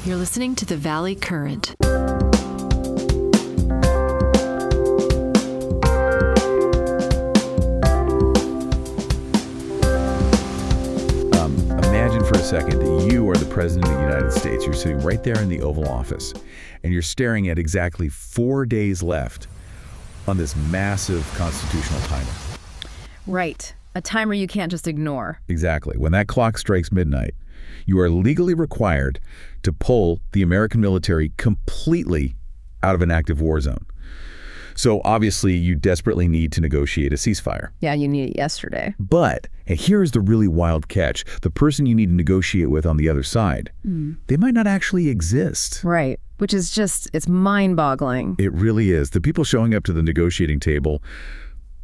You're listening to the Valley Current. Imagine for a second that you are the President of the United States. You're sitting right there in the Oval Office, and you're staring at exactly 4 days left on this massive constitutional timer. Right. A timer you can't just ignore. Exactly. When that clock strikes midnight, you are legally required to pull the American military completely out of an active war zone. So obviously, you desperately need to negotiate a ceasefire. Yeah, you need it yesterday. But, and here's the really wild catch, the person you need to negotiate with on the other side, they might not actually exist. Right. Which is just, it's mind-boggling. It really is. The people showing up to the negotiating table,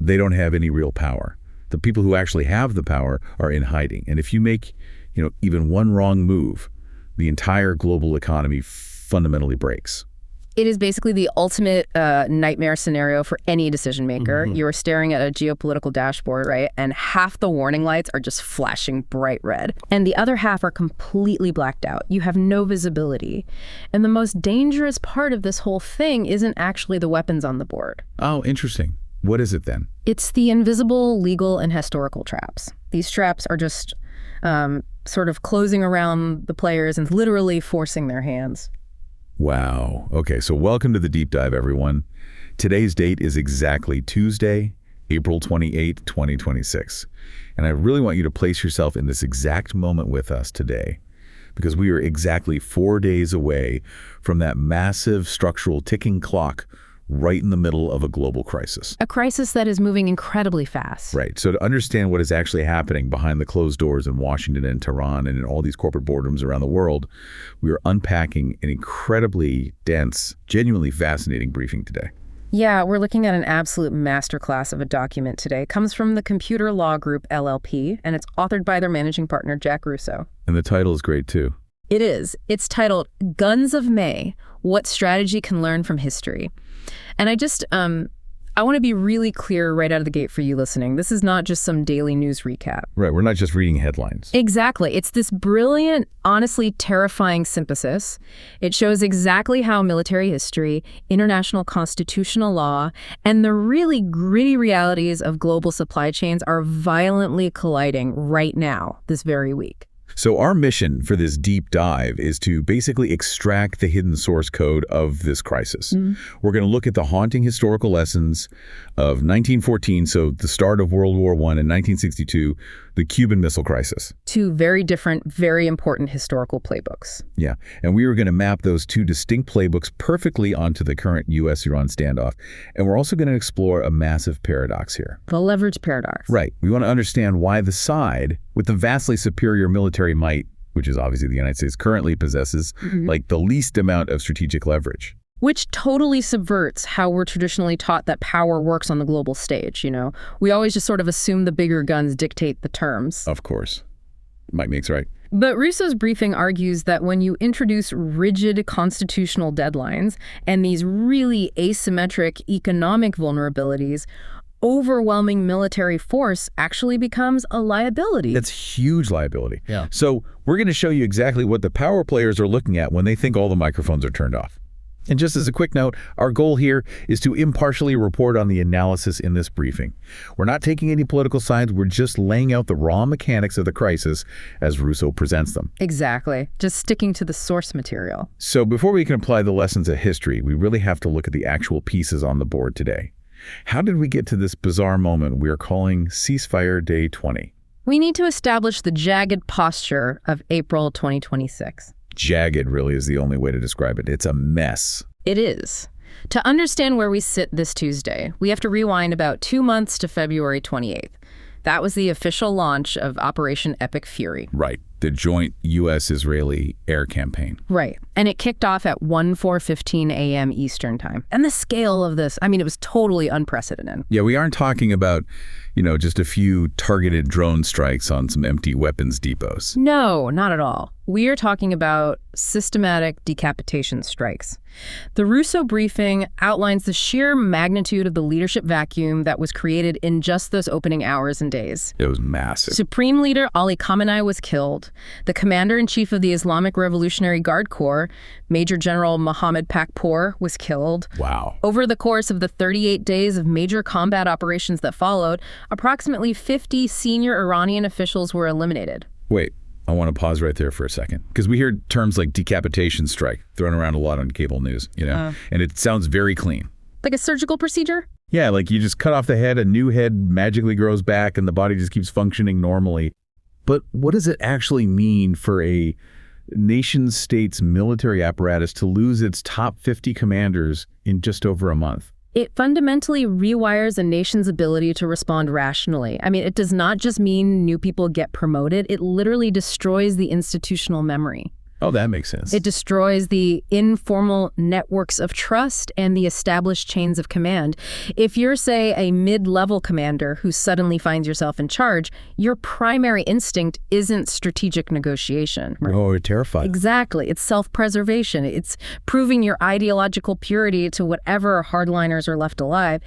they don't have any real power. The people who actually have the power are in hiding. And if you make, even one wrong move, the entire global economy fundamentally breaks. It is basically the ultimate nightmare scenario for any decision maker. You are staring at a geopolitical dashboard, right? And half the warning lights are just flashing bright red. And the other half are completely blacked out. You have no visibility. And the most dangerous part of this whole thing isn't actually the weapons on the board. Oh, interesting. What is it then? It's the invisible legal and historical traps. These traps are just sort of closing around the players and literally forcing their hands. Wow. Okay, so welcome to the deep dive, everyone. Today's date is exactly Tuesday, April 28, 2026. And I really want you to place yourself in this exact moment with us today, because we are exactly 4 days away from that massive structural ticking clock right in the middle of a global crisis. A crisis that is moving incredibly fast. Right. So to understand what is actually happening behind the closed doors in Washington and Tehran and in all these corporate boardrooms around the world, we are unpacking an incredibly dense, genuinely fascinating briefing today. Yeah, we're looking at an absolute masterclass of a document today. It comes from the Computer Law Group, LLP, and it's authored by their managing partner, Jack Russo. And the title is great, too. It is. It's titled Guns of May, What Strategy Can Learn from History. And I want to be really clear right out of the gate for you listening. This is not just some daily news recap. Right, we're not just reading headlines. Exactly. It's this brilliant, honestly terrifying synthesis. It shows exactly how military history, international constitutional law, and the really gritty realities of global supply chains are violently colliding right now, this very week. So our mission for this deep dive is to basically extract the hidden source code of this crisis. We're going to look at the haunting historical lessons of 1914, so the start of World War I, and 1962, the Cuban Missile Crisis. Two very different, very important historical playbooks. Yeah, and we are going to map those two distinct playbooks perfectly onto the current U.S.-Iran standoff. And we're also going to explore a massive paradox here. The leverage paradox. Right. We want to understand why the side with the vastly superior military might, which is obviously the United States currently possesses, like the least amount of strategic leverage. Which totally subverts how we're traditionally taught that power works on the global stage, We always just sort of assume the bigger guns dictate the terms. Of course. Might makes right. But Russo's briefing argues that when you introduce rigid constitutional deadlines and these really asymmetric economic vulnerabilities, overwhelming military force actually becomes a liability. That's huge liability. Yeah. So we're going to show you exactly what the power players are looking at when they think all the microphones are turned off. And just as a quick note, our goal here is to impartially report on the analysis in this briefing. We're not taking any political sides. We're just laying out the raw mechanics of the crisis as Russo presents them. Exactly. Just sticking to the source material. So before we can apply the lessons of history, we really have to look at the actual pieces on the board today. How did we get to this bizarre moment we are calling Ceasefire Day 20? We need to establish the jagged posture of April 2026. Jagged really is the only way to describe it. It's a mess. It is. To understand where we sit this Tuesday, we have to rewind about 2 months to February 28th. That was the official launch of Operation Epic Fury. Right. The joint U.S.-Israeli air campaign. Right. And it kicked off at 4:15 a.m. Eastern time. And the scale of this, it was totally unprecedented. Yeah, we aren't talking about, just a few targeted drone strikes on some empty weapons depots. No, not at all. We are talking about systematic decapitation strikes. The Russo briefing outlines the sheer magnitude of the leadership vacuum that was created in just those opening hours and days. It was massive. Supreme Leader Ali Khamenei was killed. killed. The commander-in-chief of the Islamic Revolutionary Guard Corps, Major General Mohammed Pakpour, was killed. Wow. Over the course of the 38 days of major combat operations that followed, approximately 50 senior Iranian officials were eliminated. Wait, I want to pause right there for a second, because we hear terms like decapitation strike thrown around a lot on cable news, and it sounds very clean. Like a surgical procedure? Yeah, like you just cut off the head, a new head magically grows back, and the body just keeps functioning normally. But what does it actually mean for a nation-state's military apparatus to lose its top 50 commanders in just over a month? It fundamentally rewires a nation's ability to respond rationally. I mean, it does not just mean new people get promoted. It literally destroys the institutional memory. Oh, that makes sense. It destroys the informal networks of trust and the established chains of command. If you're, say, a mid-level commander who suddenly finds yourself in charge, your primary instinct isn't strategic negotiation. Right? Oh, you're terrified. Exactly. It's self-preservation. It's proving your ideological purity to whatever hardliners are left alive.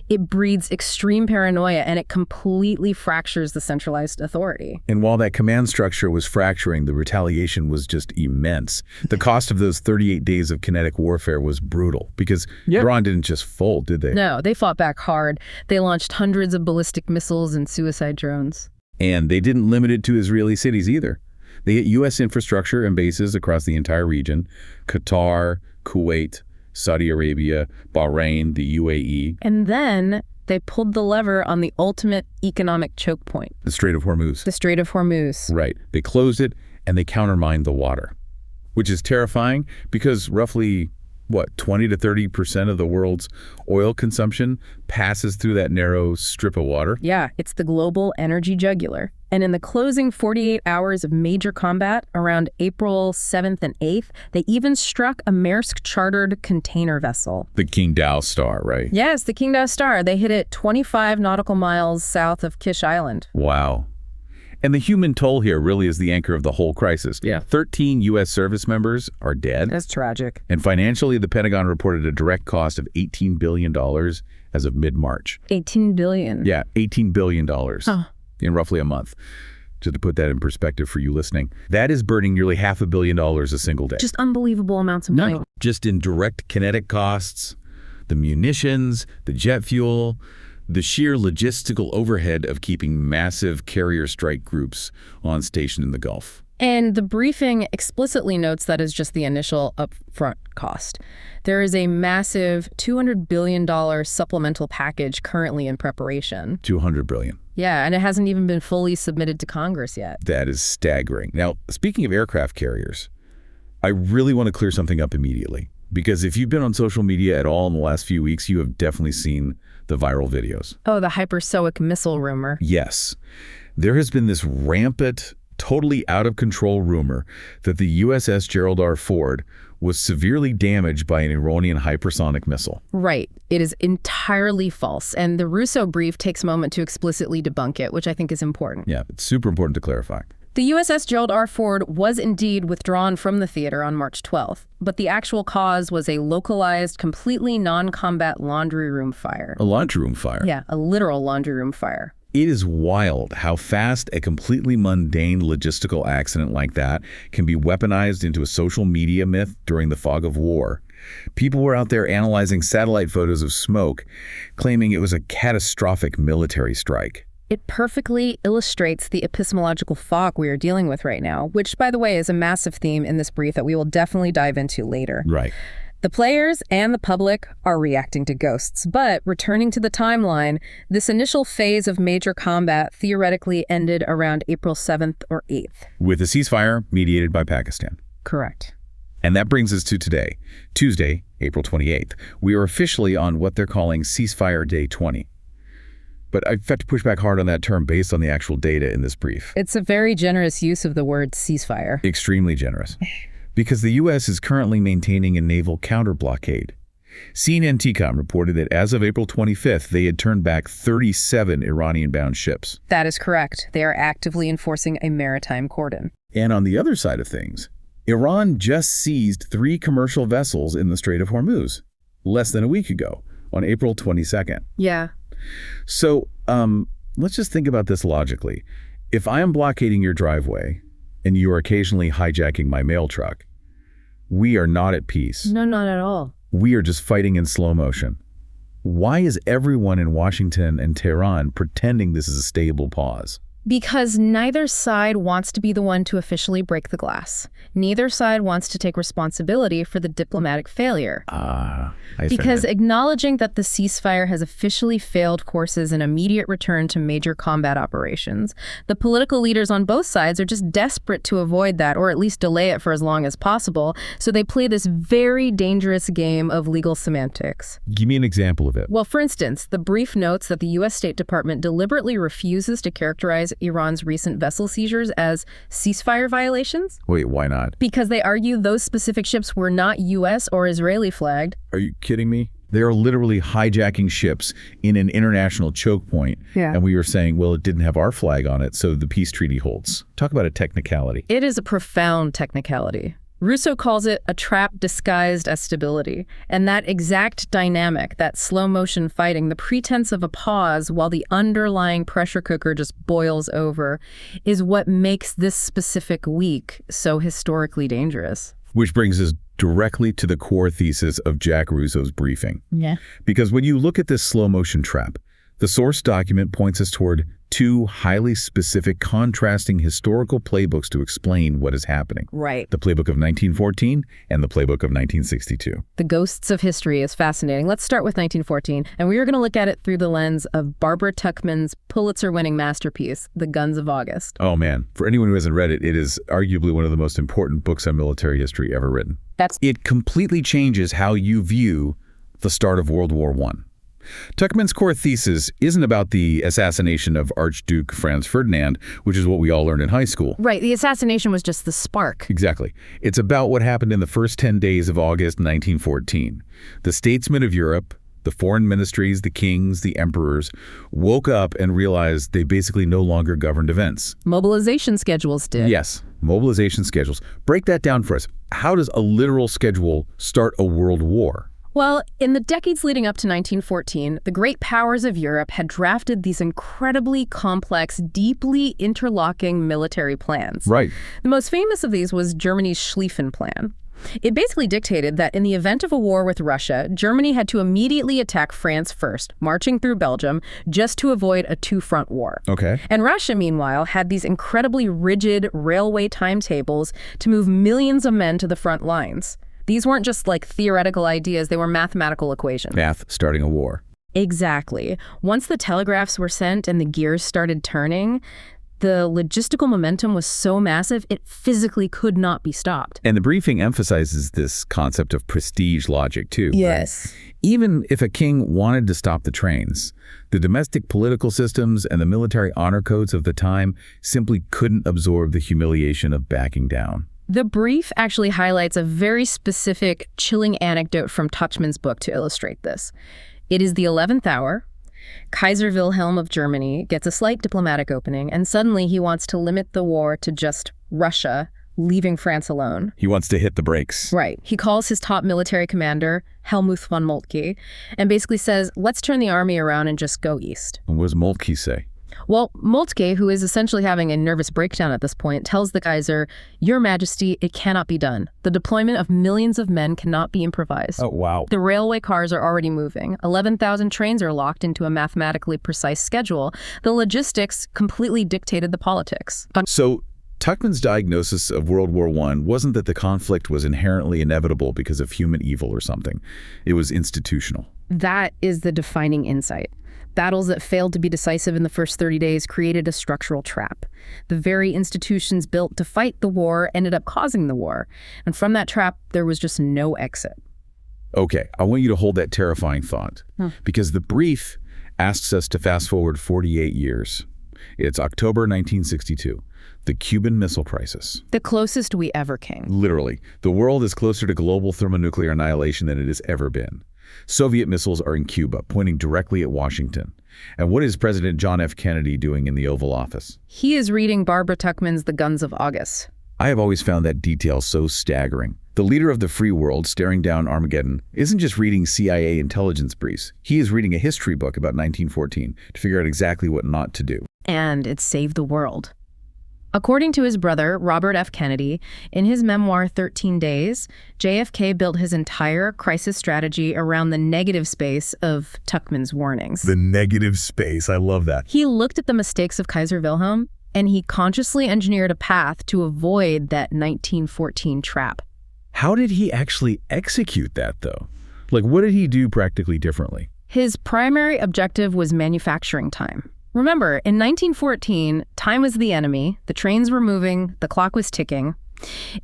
It breeds extreme paranoia, and it completely fractures the centralized authority. And while that command structure was fracturing, the retaliation was just immense. The cost of those 38 days of kinetic warfare was brutal, because Iran didn't just fold, did they? No, they fought back hard. They launched hundreds of ballistic missiles and suicide drones. And they didn't limit it to Israeli cities either. They hit U.S. infrastructure and bases across the entire region: Qatar, Kuwait, Saudi Arabia, Bahrain, the UAE. And then they pulled the lever on the ultimate economic choke point. The Strait of Hormuz. The Strait of Hormuz. Right. They closed it, and they countermined the water, which is terrifying because roughly, 20 to 30% of the world's oil consumption passes through that narrow strip of water? Yeah, it's the global energy jugular. And in the closing 48 hours of major combat around April 7th and 8th, they even struck a Maersk-chartered container vessel. The Qingdao Star, right? Yes, the Qingdao Star. They hit it 25 nautical miles south of Kish Island. Wow. And the human toll here really is the anchor of the whole crisis. Yeah. 13 U.S. service members are dead. That's tragic. And financially, the Pentagon reported a direct cost of $18 billion as of mid-March. $18 billion? Yeah, $18 billion in roughly a month. Just to put that in perspective for you listening, that is burning nearly $500 million a single day. Just unbelievable amounts of money. Just in direct kinetic costs, the munitions, the jet fuel, the sheer logistical overhead of keeping massive carrier strike groups on station in the Gulf. And the briefing explicitly notes that is just the initial upfront cost. There is a massive $200 billion supplemental package currently in preparation. $200 billion. Yeah, and it hasn't even been fully submitted to Congress yet. That is staggering. Now, speaking of aircraft carriers, I really want to clear something up immediately. Because if you've been on social media at all in the last few weeks, you have definitely seen the viral videos. Oh, the hypersonic missile rumor. Yes. There has been this rampant, totally out of control rumor that the USS Gerald R. Ford was severely damaged by an Iranian hypersonic missile. Right. It is entirely false. And the Russo brief takes a moment to explicitly debunk it, which I think is important. Yeah, it's super important to clarify. The USS Gerald R. Ford was indeed withdrawn from the theater on March 12th, but the actual cause was a localized, completely non-combat laundry room fire. A laundry room fire? Yeah, a literal laundry room fire. It is wild how fast a completely mundane logistical accident like that can be weaponized into a social media myth during the fog of war. People were out there analyzing satellite photos of smoke, claiming it was a catastrophic military strike. It perfectly illustrates the epistemological fog we are dealing with right now, which, by the way, is a massive theme in this brief that we will definitely dive into later. Right. The players and the public are reacting to ghosts, but returning to the timeline, this initial phase of major combat theoretically ended around April 7th or 8th. With a ceasefire mediated by Pakistan. Correct. And that brings us to today, Tuesday, April 28th. We are officially on what they're calling Ceasefire Day 20. But I've had to push back hard on that term based on the actual data in this brief. It's a very generous use of the word ceasefire. Extremely generous. Because the U.S. is currently maintaining a naval counter-blockade. CNN-TCOM reported that as of April 25th, they had turned back 37 Iranian-bound ships. That is correct. They are actively enforcing a maritime cordon. And on the other side of things, Iran just seized 3 commercial vessels in the Strait of Hormuz less than a week ago, on April 22nd. Yeah. So let's just think about this logically. If I am blockading your driveway and you are occasionally hijacking my mail truck. We are not at peace. No, not at all. We are just fighting in slow motion. Why is everyone in Washington and Tehran pretending this is a stable pause? Because neither side wants to be the one to officially break the glass. Neither side wants to take responsibility for the diplomatic failure. Because acknowledging that the ceasefire has officially failed courses an immediate return to major combat operations. The political leaders on both sides are just desperate to avoid that, or at least delay it for as long as possible, so they play this very dangerous game of legal semantics. Give me an example of it. Well, for instance, the brief notes that the U.S. State Department deliberately refuses to characterize Iran's recent vessel seizures as ceasefire violations. Wait, why not? Because they argue those specific ships were not U.S. or Israeli flagged. Are you kidding me? They are literally hijacking ships in an international choke point. Yeah. And we were saying, well, it didn't have our flag on it, so the peace treaty holds. Talk about a technicality. It is a profound technicality. Russo calls it a trap disguised as stability. And that exact dynamic, that slow motion fighting, the pretense of a pause while the underlying pressure cooker just boils over, is what makes this specific week so historically dangerous. Which brings us directly to the core thesis of Jack Russo's briefing. Yeah. Because when you look at this slow motion trap, the source document points us toward two highly specific, contrasting historical playbooks to explain what is happening. Right. The playbook of 1914 and the playbook of 1962. The ghosts of history is fascinating. Let's start with 1914, and we are going to look at it through the lens of Barbara Tuchman's Pulitzer-winning masterpiece, The Guns of August. Oh man, for anyone who hasn't read it, it is arguably one of the most important books on military history ever written. It completely changes how you view the start of World War I. Tuchman's core thesis isn't about the assassination of Archduke Franz Ferdinand, which is what we all learned in high school. Right, the assassination was just the spark. Exactly. It's about what happened in the first 10 days of August 1914. The statesmen of Europe, the foreign ministries, the kings, the emperors, woke up and realized they basically no longer governed events. Mobilization schedules did. Yes, mobilization schedules. Break that down for us. How does a literal schedule start a world war? Well, in the decades leading up to 1914, the great powers of Europe had drafted these incredibly complex, deeply interlocking military plans. Right. The most famous of these was Germany's Schlieffen Plan. It basically dictated that in the event of a war with Russia, Germany had to immediately attack France first, marching through Belgium, just to avoid a two-front war. Okay. And Russia, meanwhile, had these incredibly rigid railway timetables to move millions of men to the front lines. These weren't just like theoretical ideas, they were mathematical equations. Math starting a war. Exactly. Once the telegraphs were sent and the gears started turning, the logistical momentum was so massive, it physically could not be stopped. And the briefing emphasizes this concept of prestige logic, too. Yes. Right? Even if a king wanted to stop the trains, the domestic political systems and the military honor codes of the time simply couldn't absorb the humiliation of backing down. The brief actually highlights a very specific, chilling anecdote from Tuchman's book to illustrate this. It is the 11th hour. Kaiser Wilhelm of Germany gets a slight diplomatic opening, and suddenly he wants to limit the war to just Russia, leaving France alone. He wants to hit the brakes. Right. He calls his top military commander, Helmuth von Moltke, and basically says, let's turn the army around and just go east. And what does Moltke say? Well, Moltke, who is essentially having a nervous breakdown at this point, tells the Kaiser, Your Majesty, it cannot be done. The deployment of millions of men cannot be improvised. Oh, wow. The railway cars are already moving. 11,000 trains are locked into a mathematically precise schedule. The logistics completely dictated the politics. So Tuchman's diagnosis of World War I wasn't that the conflict was inherently inevitable because of human evil or something. It was institutional. That is the defining insight. Battles that failed to be decisive in the first 30 days created a structural trap. The very institutions built to fight the war ended up causing the war. And from that trap, there was just no exit. Okay, I want you to hold that terrifying thought. Because the brief asks us to fast forward 48 years. It's October 1962, the Cuban Missile Crisis. The closest we ever came. Literally. The world is closer to global thermonuclear annihilation than it has ever been. Soviet missiles are in Cuba, pointing directly at Washington. And what is President John F. Kennedy doing in the Oval Office? He is reading Barbara Tuchman's The Guns of August. I have always found that detail so staggering. The leader of the free world staring down Armageddon isn't just reading CIA intelligence briefs. He is reading a history book about 1914 to figure out exactly what not to do. And it saved the world. According to his brother, Robert F. Kennedy, in his memoir 13 Days, JFK built his entire crisis strategy around the negative space of Tuchman's warnings. The negative space. I love that. He looked at the mistakes of Kaiser Wilhelm, and he consciously engineered a path to avoid that 1914 trap. How did he actually execute that, though? Like, what did he do practically differently? His primary objective was manufacturing time. Remember, in 1914, time was the enemy, the trains were moving, the clock was ticking.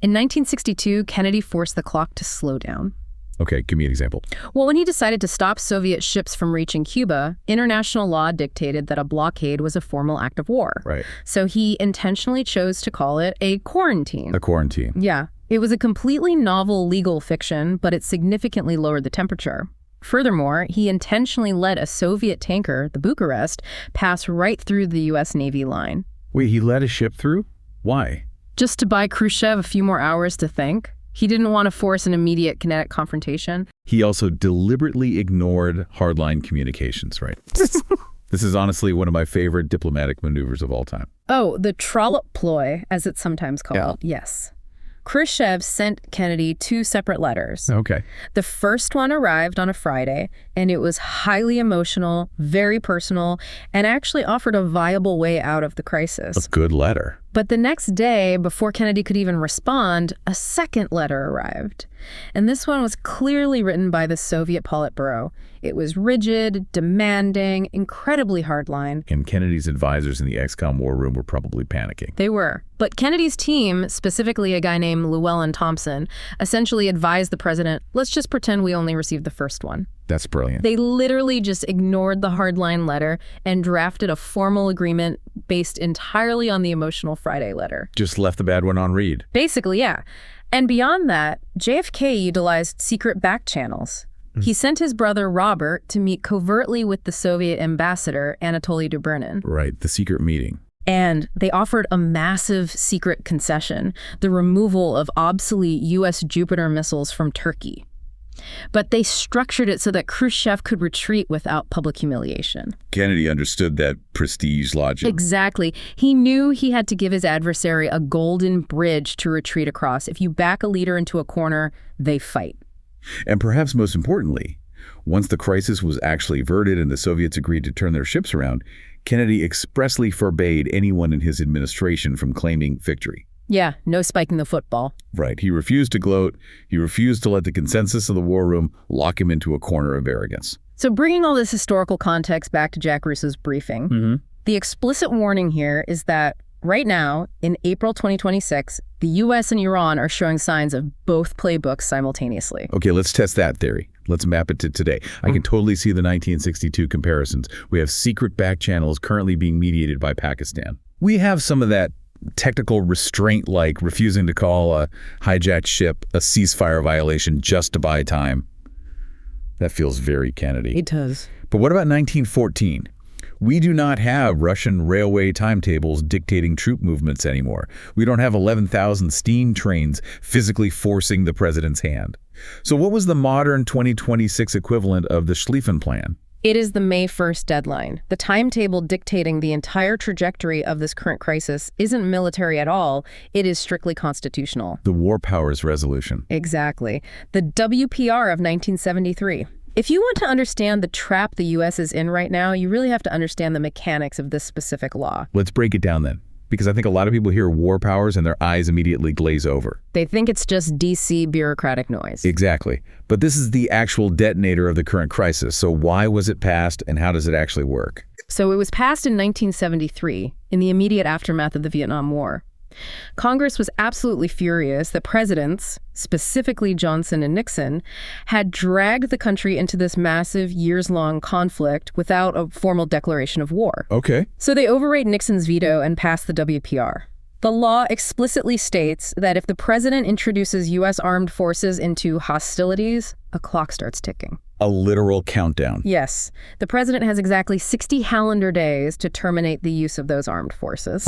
In 1962, Kennedy forced the clock to slow down. Okay, give me an example. Well, when he decided to stop Soviet ships from reaching Cuba, international law dictated that a blockade was a formal act of war. Right. So he intentionally chose to call it a quarantine. A quarantine. Yeah. It was a completely novel legal fiction, but it significantly lowered the temperature. Furthermore, he intentionally let a Soviet tanker, the Bucharest, pass right through the U.S. Navy line. Wait, he let a ship through? Why? Just to buy Khrushchev a few more hours to think. He didn't want to force an immediate kinetic confrontation. He also deliberately ignored hardline communications, right? This is honestly one of my favorite diplomatic maneuvers of all time. Oh, the trollop ploy, as it's sometimes called. Yeah. Yes. Khrushchev sent Kennedy 2 separate letters. Okay. The first one arrived on a Friday, and it was highly emotional, very personal, and actually offered a viable way out of the crisis. A good letter. But the next day, before Kennedy could even respond, a second letter arrived. And this one was clearly written by the Soviet Politburo. It was rigid, demanding, incredibly hardline. And Kennedy's advisors in the ex-com war room were probably panicking. They were. But Kennedy's team, specifically a guy named Llewellyn Thompson, essentially advised the president, let's just pretend we only received the first one. That's brilliant. They literally just ignored the hardline letter and drafted a formal agreement based entirely on the emotional Friday letter. Just left the bad one on read. Basically, yeah. And beyond that, JFK utilized secret back channels. He sent his brother Robert to meet covertly with the Soviet ambassador, Anatoly Dobrinin. Right, the secret meeting. And they offered a massive secret concession, the removal of obsolete U.S. Jupiter missiles from Turkey. But they structured it so that Khrushchev could retreat without public humiliation. Kennedy understood that prestige logic. Exactly. He knew he had to give his adversary a golden bridge to retreat across. If you back a leader into a corner, they fight. And perhaps most importantly, once the crisis was actually averted and the Soviets agreed to turn their ships around, Kennedy expressly forbade anyone in his administration from claiming victory. Yeah, no spiking the football. Right. He refused to gloat. He refused to let the consensus of the war room lock him into a corner of arrogance. So bringing all this historical context back to Jack Russo's briefing, the explicit warning here is that right now, in April 2026, the U.S. and Iran are showing signs of both playbooks simultaneously. Okay, let's test that theory. Let's map it to today. I can totally see the 1962 comparisons. We have secret back channels currently being mediated by Pakistan. We have some of that technical restraint, like refusing to call a hijacked ship a ceasefire violation just to buy time. That feels very Kennedy. It does. But what about 1914? We do not have Russian railway timetables dictating troop movements anymore. We don't have 11,000 steam trains physically forcing the president's hand. So what was the modern 2026 equivalent of the Schlieffen Plan? It is the May 1st deadline. The timetable dictating the entire trajectory of this current crisis isn't military at all. It is strictly constitutional. The War Powers Resolution. Exactly. The WPR of 1973. If you want to understand the trap the U.S. is in right now, you really have to understand the mechanics of this specific law. Let's break it down then, because I think a lot of people hear war powers and their eyes immediately glaze over. They think it's just D.C. bureaucratic noise. Exactly. But this is the actual detonator of the current crisis. So why was it passed and how does it actually work? So it was passed in 1973, in the immediate aftermath of the Vietnam War. Congress was absolutely furious that presidents, specifically Johnson and Nixon, had dragged the country into this massive years-long conflict without a formal declaration of war. Okay. So they overrode Nixon's veto and passed the WPR. The law explicitly states that if the president introduces U.S. armed forces into hostilities, a clock starts ticking. A literal countdown. Yes. The president has exactly 60 calendar days to terminate the use of those armed forces.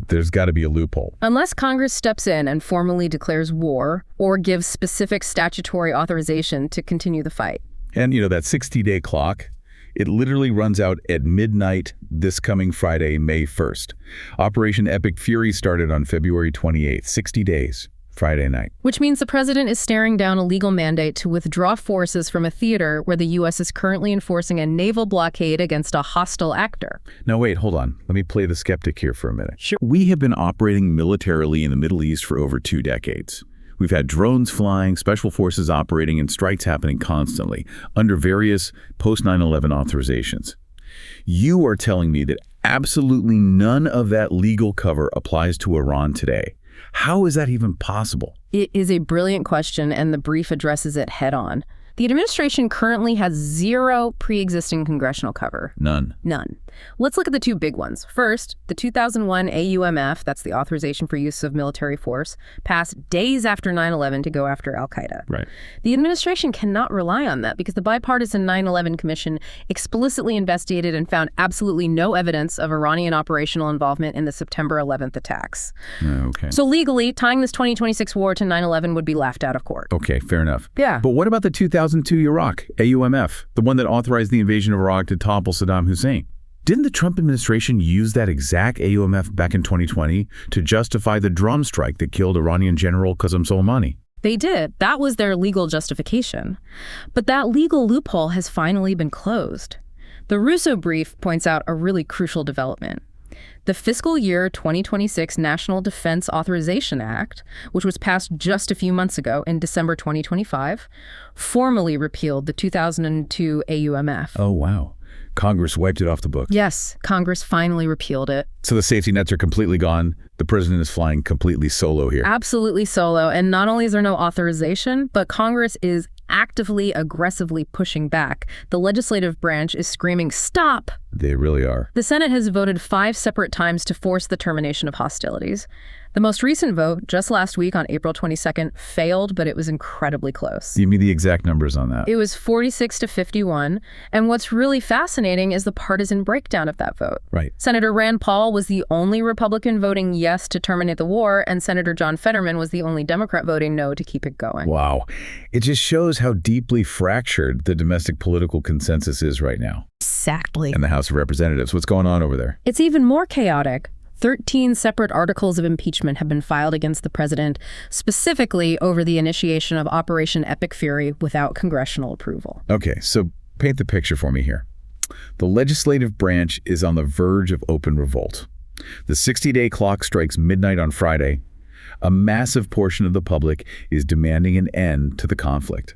There's got to be a loophole. Unless Congress steps in and formally declares war or gives specific statutory authorization to continue the fight. And, that 60-day clock, It literally runs out at midnight this coming Friday, May 1st. Operation Epic Fury started on February 28th, 60 days, Friday night. Which means the president is staring down a legal mandate to withdraw forces from a theater where the U.S. is currently enforcing a naval blockade against a hostile actor. Now wait, hold on. Let me play the skeptic here for a minute. Sure. We have been operating militarily in the Middle East for over 2 decades. We've had drones flying, special forces operating, and strikes happening constantly under various post-9/11 authorizations. You are telling me that absolutely none of that legal cover applies to Iran today. How is that even possible? It is a brilliant question, and the brief addresses it head-on. The administration currently has 0 pre-existing congressional cover. None. Let's look at the 2 big ones. First, the 2001 AUMF, that's the Authorization for Use of Military Force, passed days after 9/11 to go after al-Qaeda. Right. The administration cannot rely on that because the bipartisan 9/11 Commission explicitly investigated and found absolutely no evidence of Iranian operational involvement in the September 11th attacks. Okay. So legally, tying this 2026 war to 9/11 would be laughed out of court. Okay, fair enough. Yeah. But what about the 2002 Iraq, AUMF, the one that authorized the invasion of Iraq to topple Saddam Hussein? Didn't the Trump administration use that exact AUMF back in 2020 to justify the drone strike that killed Iranian General Qasem Soleimani? They did. That was their legal justification. But that legal loophole has finally been closed. The Russo brief points out a really crucial development. The fiscal year 2026 National Defense Authorization Act, which was passed just a few months ago in December 2025, formally repealed the 2002 AUMF. Oh, wow. Congress wiped it off the books. Yes, Congress finally repealed it. So the safety nets are completely gone. The president is flying completely solo here. Absolutely solo. And not only is there no authorization, but Congress is actively, aggressively pushing back. The legislative branch is screaming, "Stop!" They really are. The Senate has voted 5 separate times to force the termination of hostilities. The most recent vote, just last week on April 22nd, failed, but it was incredibly close. Give me the exact numbers on that. It was 46 to 51. And what's really fascinating is the partisan breakdown of that vote. Right. Senator Rand Paul was the only Republican voting yes to terminate the war, and Senator John Fetterman was the only Democrat voting no to keep it going. Wow. It just shows how deeply fractured the domestic political consensus is right now. Exactly. In the House of Representatives. What's going on over there? It's even more chaotic. 13 separate articles of impeachment have been filed against the president, specifically over the initiation of Operation Epic Fury without congressional approval. Okay, so paint the picture for me here. The legislative branch is on the verge of open revolt. The 60-day clock strikes midnight on Friday. A massive portion of the public is demanding an end to the conflict.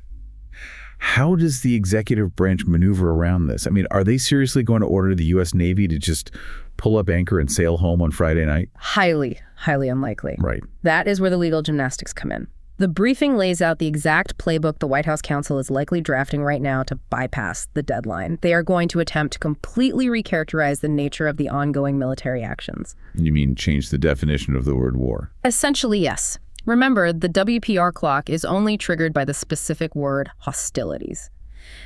How does the executive branch maneuver around this? I mean, are they seriously going to order the U.S. Navy to just pull up anchor and sail home on Friday night? Highly, highly unlikely. Right. That is where the legal gymnastics come in. The briefing lays out the exact playbook the White House counsel is likely drafting right now to bypass the deadline. They are going to attempt to completely recharacterize the nature of the ongoing military actions. You mean change the definition of the word war? Essentially, yes. Remember, the WPR clock is only triggered by the specific word hostilities.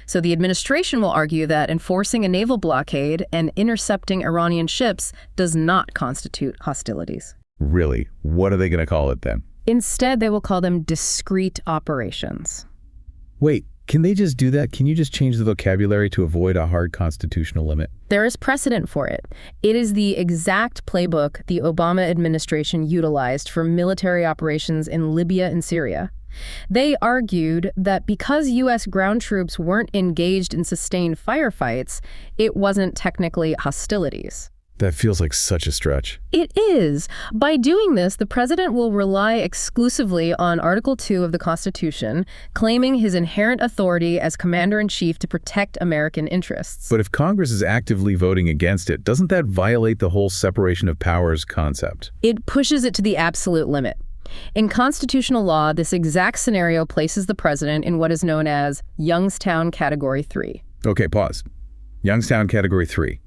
So the administration will argue that enforcing a naval blockade and intercepting Iranian ships does not constitute hostilities. Really? What are they going to call it then? Instead, they will call them discrete operations. Wait, can they just do that? Can you just change the vocabulary to avoid a hard constitutional limit? There is precedent for it. It is the exact playbook the Obama administration utilized for military operations in Libya and Syria. They argued that because U.S. ground troops weren't engaged in sustained firefights, it wasn't technically hostilities. That feels like such a stretch. It is. By doing this, the president will rely exclusively on Article 2 of the Constitution, claiming his inherent authority as commander-in-chief to protect American interests. But if Congress is actively voting against it, doesn't that violate the whole separation of powers concept? It pushes it to the absolute limit. In constitutional law, this exact scenario places the president in what is known as Youngstown Category 3. Okay, pause. Youngstown Category 3.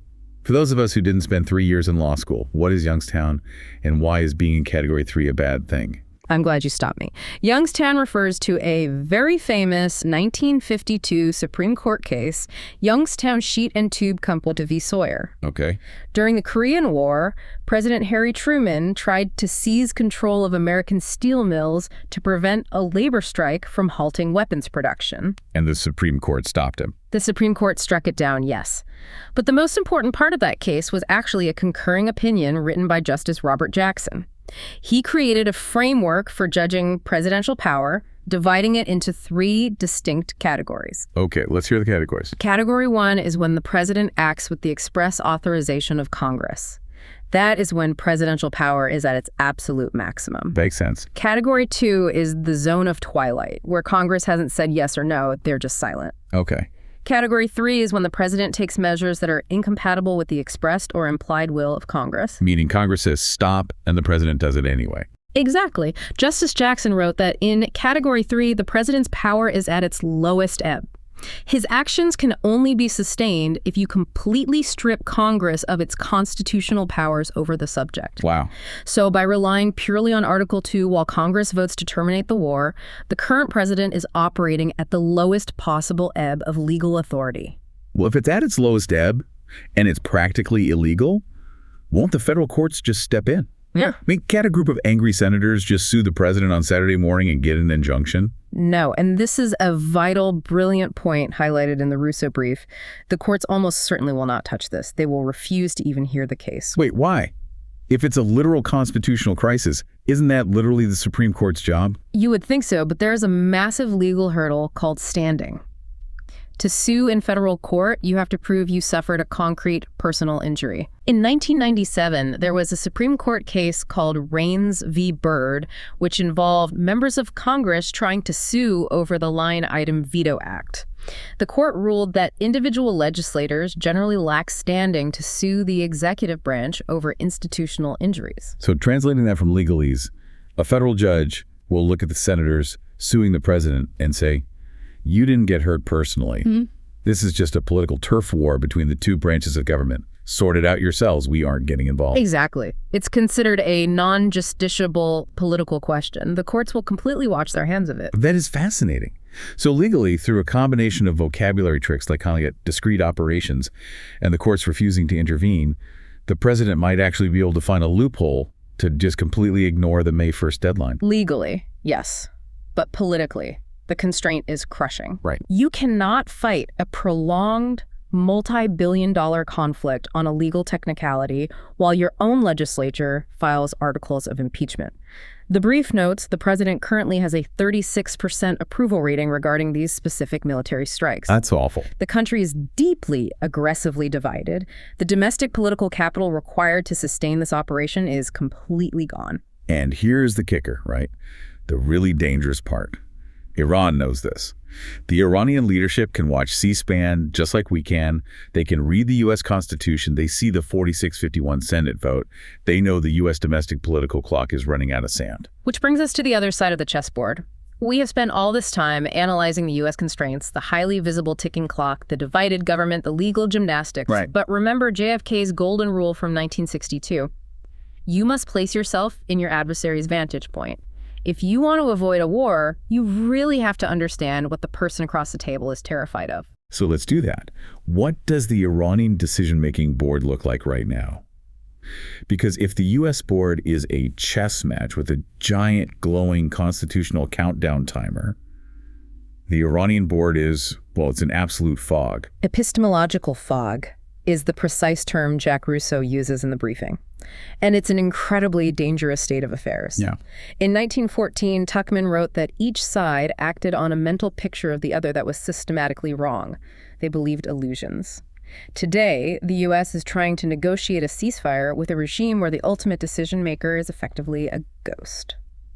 For those of us who didn't spend 3 years in law school, what is Youngstown and why is being in Category 3 a bad thing? I'm glad you stopped me. Youngstown refers to a very famous 1952 Supreme Court case, Youngstown Sheet and Tube Company v. Sawyer. Okay. During the Korean War, President Harry Truman tried to seize control of American steel mills to prevent a labor strike from halting weapons production. And the Supreme Court stopped him. The Supreme Court struck it down, yes. But the most important part of that case was actually a concurring opinion written by Justice Robert Jackson. He created a framework for judging presidential power, dividing it into 3 distinct categories. Okay, let's hear the categories. Category 1 is when the president acts with the express authorization of Congress. That is when presidential power is at its absolute maximum. Makes sense. Category 2 is the zone of twilight, where Congress hasn't said yes or no, they're just silent. Okay. Category 3 is when the president takes measures that are incompatible with the expressed or implied will of Congress. Meaning Congress says stop, and the president does it anyway. Exactly. Justice Jackson wrote that in Category 3, the president's power is at its lowest ebb. His actions can only be sustained if you completely strip Congress of its constitutional powers over the subject. Wow. So by relying purely on Article 2 while Congress votes to terminate the war, the current president is operating at the lowest possible ebb of legal authority. Well, if it's at its lowest ebb and it's practically illegal, won't the federal courts just step in? Yeah. I mean, can't a group of angry senators just sue the president on Saturday morning and get an injunction? No, and this is a vital, brilliant point highlighted in the Russo brief. The courts almost certainly will not touch this. They will refuse to even hear the case. Wait, why? If it's a literal constitutional crisis, isn't that literally the Supreme Court's job? You would think so, but there is a massive legal hurdle called standing. To sue in federal court, you have to prove you suffered a concrete personal injury. In 1997, there was a Supreme Court case called Raines v. Byrd, which involved members of Congress trying to sue over the line item Veto Act. The court ruled that individual legislators generally lack standing to sue the executive branch over institutional injuries. So translating that from legalese, a federal judge will look at the senators suing the president and say, you didn't get hurt personally. Mm-hmm. This is just a political turf war between the 2 branches of government. Sort it out yourselves. We aren't getting involved. Exactly. It's considered a non-justiciable political question. The courts will completely wash their hands of it. That is fascinating. So legally, through a combination of vocabulary tricks like calling it discrete operations and the courts refusing to intervene, the president might actually be able to find a loophole to just completely ignore the May 1st deadline. Legally, yes. But politically, the constraint is crushing. Right. You cannot fight a prolonged, multi-billion-dollar conflict on a legal technicality while your own legislature files articles of impeachment. The brief notes the president currently has a 36% approval rating regarding these specific military strikes. That's awful. The country is deeply, aggressively divided. The domestic political capital required to sustain this operation is completely gone. And here's the kicker, right? The really dangerous part. Iran knows this. The Iranian leadership can watch C-SPAN just like we can. They can read the U.S. Constitution. They see the 46-51 Senate vote. They know the U.S. domestic political clock is running out of sand. Which brings us to the other side of the chessboard. We have spent all this time analyzing the U.S. constraints, the highly visible ticking clock, the divided government, the legal gymnastics. Right. But remember JFK's golden rule from 1962. You must place yourself in your adversary's vantage point. If you want to avoid a war, you really have to understand what the person across the table is terrified of. So let's do that. What does the Iranian decision-making board look like right now? Because if the U.S. board is a chess match with a giant glowing constitutional countdown timer, the Iranian board is, well, it's an absolute fog. Epistemological fog is the precise term Jack Russo uses in the briefing. And it's an incredibly dangerous state of affairs. Yeah. In 1914, Tuckman wrote that each side acted on a mental picture of the other that was systematically wrong. They believed illusions. Today, the U.S. is trying to negotiate a ceasefire with a regime where the ultimate decision maker is effectively a ghost.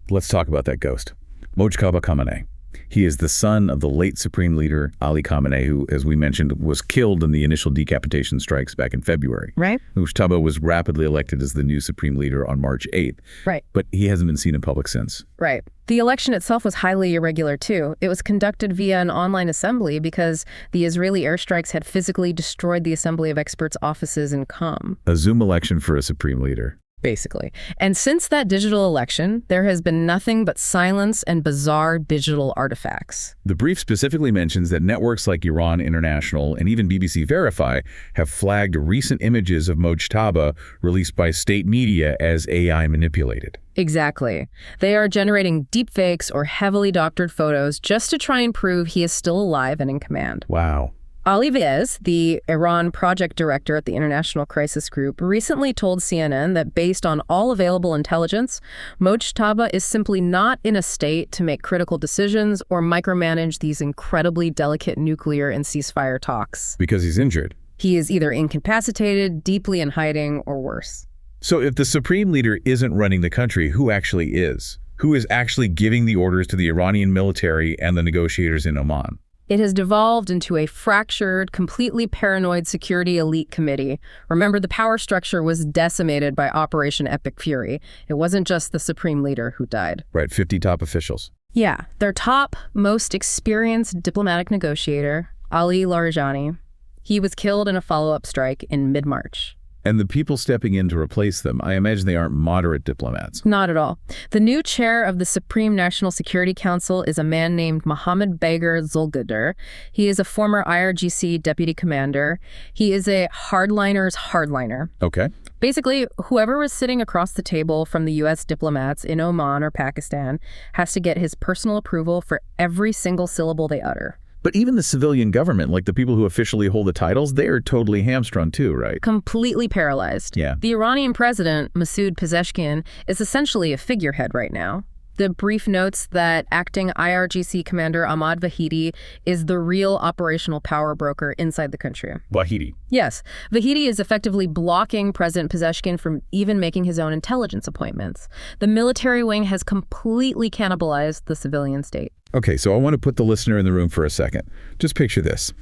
Let's talk about that ghost. Mojtaba Khamenei. He is the son of the late Supreme Leader Ali Khamenei, who, as we mentioned, was killed in the initial decapitation strikes back in February. Right. Mojtaba was rapidly elected as the new Supreme Leader on March 8th. Right. But he hasn't been seen in public since. Right. The election itself was highly irregular, too. It was conducted via an online assembly because the Israeli airstrikes had physically destroyed the Assembly of Experts' offices in Qom. A Zoom election for a Supreme Leader. basically. And since that digital election, there has been nothing but silence and bizarre digital artifacts. The brief specifically mentions that networks like Iran International and even BBC Verify have flagged recent images of Mojtaba released by state media as AI manipulated. Exactly. They are generating deepfakes or heavily doctored photos just to try and prove he is still alive and in command. Wow. Ali Vaez, the Iran project director at the International Crisis Group, recently told CNN that based on all available intelligence, Mojtaba is simply not in a state to make critical decisions or micromanage these incredibly delicate nuclear and ceasefire talks. Because he's injured. He is either incapacitated, deeply in hiding, or worse. So if the supreme leader isn't running the country, who actually is? Who is actually giving the orders to the Iranian military and the negotiators in Oman? It has devolved into a fractured, completely paranoid security elite committee. Remember, the power structure was decimated by Operation Epic Fury. It wasn't just the supreme leader who died. Right, 50 top officials. Yeah, their top, most experienced diplomatic negotiator, Ali Larijani, he was killed in a follow-up strike in mid-March. And the people stepping in to replace them, I imagine they aren't moderate diplomats. Not at all. The new chair of the Supreme National Security Council is a man named Mohammad Bagher Zolgadar. He is a former IRGC deputy commander. He is a hardliner's hardliner. Okay. Basically, whoever was sitting across the table from the U.S. diplomats in Oman or Pakistan has to get his personal approval for every single syllable they utter. But even the civilian government, like the people who officially hold the titles, they are totally hamstrung too, right? Completely paralyzed. Yeah. The Iranian president, Masoud Pezeshkian, is essentially a figurehead right now. The brief notes that acting IRGC commander Ahmad Vahidi is the real operational power broker inside the country. Vahidi. Yes. Vahidi is effectively blocking President Pezeshkian from even making his own intelligence appointments. The military wing has completely cannibalized the civilian state. Okay, so I want to put the listener in the room for a second. Just picture this.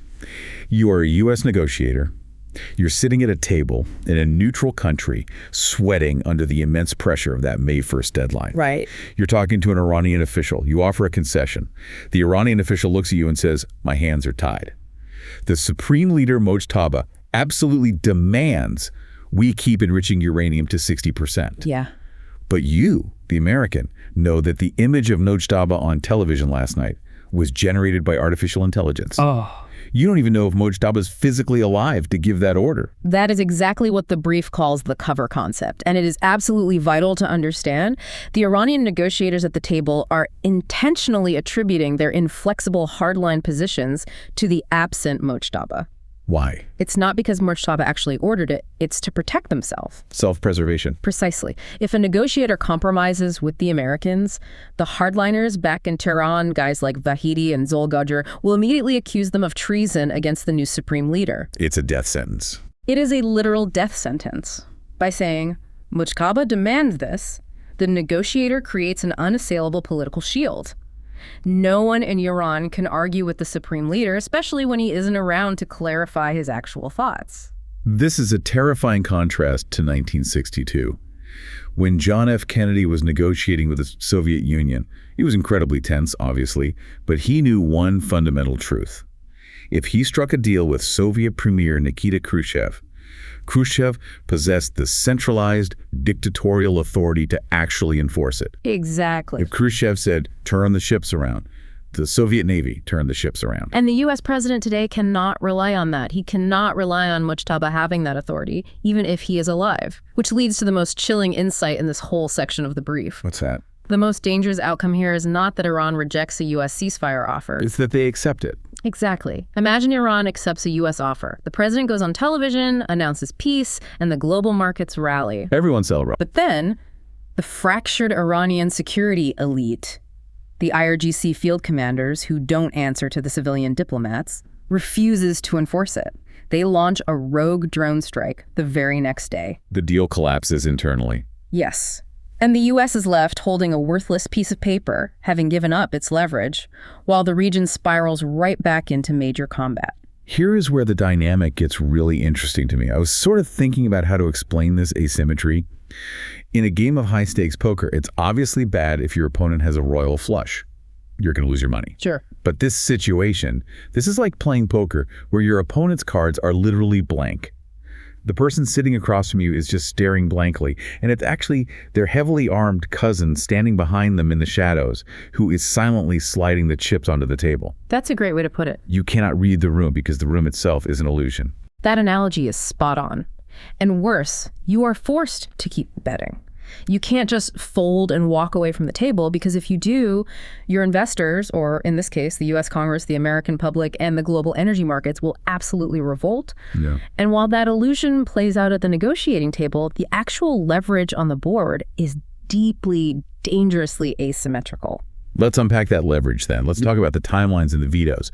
You are a U.S. negotiator. You're sitting at a table in a neutral country, sweating under the immense pressure of that May 1st deadline. Right. You're talking to an Iranian official. You offer a concession. The Iranian official looks at you and says, "My hands are tied." The supreme leader, Mojtaba, absolutely demands we keep enriching uranium to 60%. Yeah. But you, the American, know that the image of Mojtaba on television last night was generated by artificial intelligence. Oh. You don't even know if Mojtaba is physically alive to give that order. That is exactly what the brief calls the cover concept, and it is absolutely vital to understand. The Iranian negotiators at the table are intentionally attributing their inflexible hardline positions to the absent Mojtaba. Why? It's not because Mojtaba actually ordered it, it's to protect themselves. Self-preservation. Precisely. If a negotiator compromises with the Americans, the hardliners back in Tehran, guys like Vahidi and Zolgadar, will immediately accuse them of treason against the new supreme leader. It's a death sentence. It is a literal death sentence. By saying, Mojtaba demands this, the negotiator creates an unassailable political shield. No one in Iran can argue with the supreme leader, especially when he isn't around to clarify his actual thoughts. This is a terrifying contrast to 1962. When John F. Kennedy was negotiating with the Soviet Union, he was incredibly tense, obviously, but he knew one fundamental truth. If he struck a deal with Soviet Premier Nikita Khrushchev, Khrushchev possessed the centralized dictatorial authority to actually enforce it. Exactly. If Khrushchev said, "Turn the ships around," the Soviet Navy turned the ships around. And the U.S. president today cannot rely on that. He cannot rely on Mojtaba having that authority, even if he is alive. Which leads to the most chilling insight in this whole section of the brief. What's that? The most dangerous outcome here is not that Iran rejects a U.S. ceasefire offer. It's that they accept it. Exactly. Imagine Iran accepts a U.S. offer. The president goes on television, announces peace, and the global markets rally. Everyone celebrates. But then, the fractured Iranian security elite, the IRGC field commanders who don't answer to the civilian diplomats, refuses to enforce it. They launch a rogue drone strike the very next day. The deal collapses internally. Yes. And the U.S. is left holding a worthless piece of paper, having given up its leverage, while the region spirals right back into major combat. Here is where the dynamic gets really interesting to me. I was sort of thinking about how to explain this asymmetry. In a game of high-stakes poker, it's obviously bad if your opponent has a royal flush. You're going to lose your money. Sure. But this situation, this is like playing poker where your opponent's cards are literally blank. The person sitting across from you is just staring blankly, and it's actually their heavily armed cousin standing behind them in the shadows who is silently sliding the chips onto the table. That's a great way to put it. You cannot read the room because the room itself is an illusion. That analogy is spot on. And worse, you are forced to keep betting. You can't just fold and walk away from the table, because if you do, your investors, or in this case, the U.S. Congress, the American public, and the global energy markets will absolutely revolt. Yeah. And while that illusion plays out at the negotiating table, the actual leverage on the board is deeply, dangerously asymmetrical. Let's unpack that leverage then. Let's talk about the timelines and the vetoes.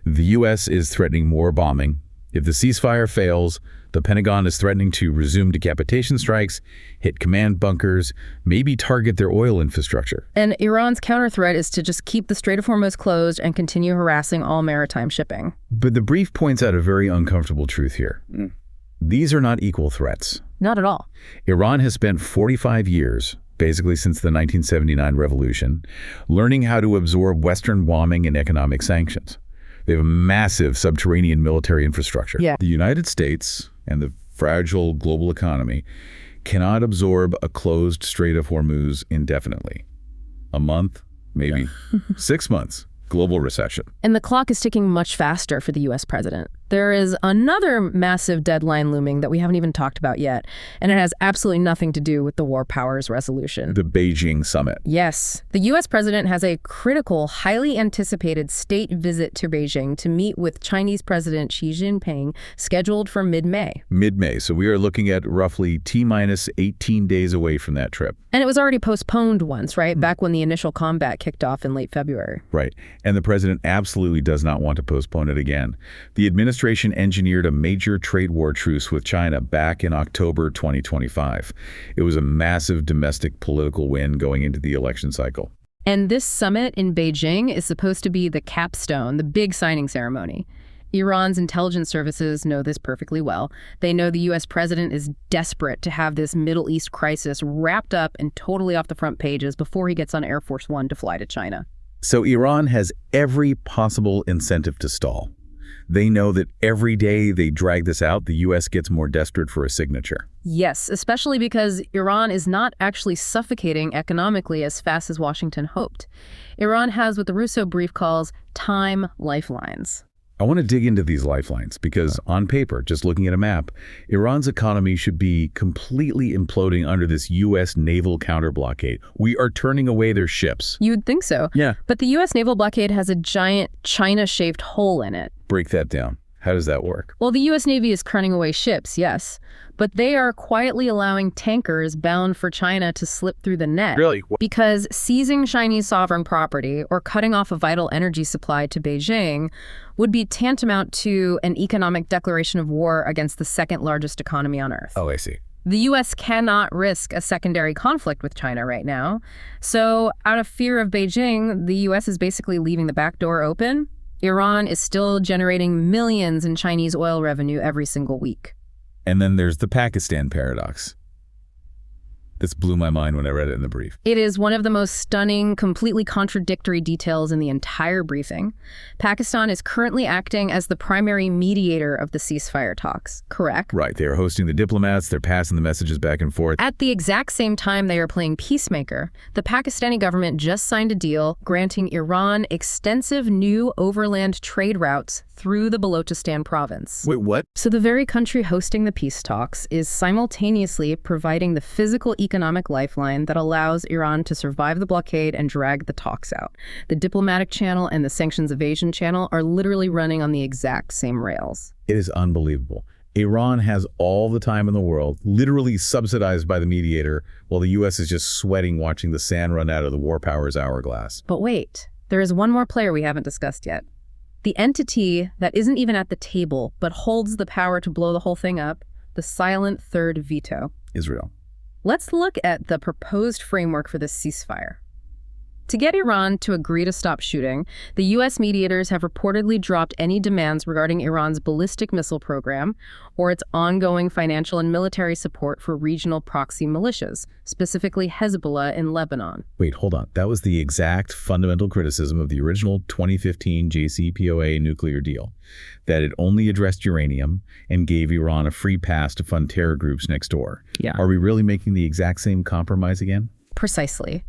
The U.S. is threatening more bombing. If the ceasefire fails, the Pentagon is threatening to resume decapitation strikes, hit command bunkers, maybe target their oil infrastructure. And Iran's counter threat is to just keep the Strait of Hormuz closed and continue harassing all maritime shipping. But the brief points out a very uncomfortable truth here. These are not equal threats. Not at all. Iran has spent 45 years, basically since the 1979 revolution, learning how to absorb Western bombing and economic sanctions. They have a massive subterranean military infrastructure. Yeah. The United States and the fragile global economy cannot absorb a closed Strait of Hormuz indefinitely. A month, maybe 6 months. Global recession. And the clock is ticking much faster for the U.S. president. There is another massive deadline looming that we haven't even talked about yet, and it has absolutely nothing to do with the War Powers Resolution. The Beijing summit. Yes. The U.S. president has a critical, highly anticipated state visit to Beijing to meet with Chinese President Xi Jinping, scheduled for mid-May. Mid-May. So we are looking at roughly T-minus 18 days away from that trip. And it was already postponed once, right? Back when the initial combat kicked off in late February. Right. And the president absolutely does not want to postpone it again. The administration engineered a major trade war truce with China back in October 2025. It was a massive domestic political win going into the election cycle. And this summit in Beijing is supposed to be the capstone, the big signing ceremony. Iran's intelligence services know this perfectly well. They know the U.S. president is desperate to have this Middle East crisis wrapped up and totally off the front pages before he gets on Air Force One to fly to China. So Iran has every possible incentive to stall. They know that every day they drag this out, the U.S. gets more desperate for a signature. Yes, especially because Iran is not actually suffocating economically as fast as Washington hoped. Iran has what the Russo brief calls time lifelines. I want to dig into these lifelines because on paper, just looking at a map, Iran's economy should be completely imploding under this U.S. naval counter blockade. We are turning away their ships. You would think so. Yeah. But the U.S. naval blockade has a giant China-shaped hole in it. Break that down. How does that work? Well, the U.S. Navy is turning away ships, yes. But they are quietly allowing tankers bound for China to slip through the net. Really? Because seizing Chinese sovereign property or cutting off a vital energy supply to Beijing would be tantamount to an economic declaration of war against the second largest economy on Earth. Oh, I see. The U.S. cannot risk a secondary conflict with China right now. So out of fear of Beijing, the U.S. is basically leaving the back door open. Iran is still generating millions in Chinese oil revenue every single week. And then there's the Pakistan paradox. This blew my mind when I read it in the brief. It is one of the most stunning, completely contradictory details in the entire briefing. Pakistan is currently acting as the primary mediator of the ceasefire talks, correct? Right. They are hosting the diplomats. They're passing the messages back and forth. At the exact same time they are playing peacemaker, the Pakistani government just signed a deal granting Iran extensive new overland trade routes through the Balochistan province. Wait, what? So the very country hosting the peace talks is simultaneously providing the physical economic lifeline that allows Iran to survive the blockade and drag the talks out. The diplomatic channel and the sanctions evasion channel are literally running on the exact same rails. It is unbelievable. Iran has all the time in the world, literally subsidized by the mediator, while the U.S. is just sweating watching the sand run out of the war powers hourglass. But wait, there is one more player we haven't discussed yet. The entity that isn't even at the table, but holds the power to blow the whole thing up, the silent third veto. Israel. Let's look at the proposed framework for this ceasefire. To get Iran to agree to stop shooting, the U.S. mediators have reportedly dropped any demands regarding Iran's ballistic missile program or its ongoing financial and military support for regional proxy militias, specifically Hezbollah in Lebanon. Wait, hold on. That was the exact fundamental criticism of the original 2015 JCPOA nuclear deal, that it only addressed uranium and gave Iran a free pass to fund terror groups next door. Yeah. Are we really making the exact same compromise again? Precisely.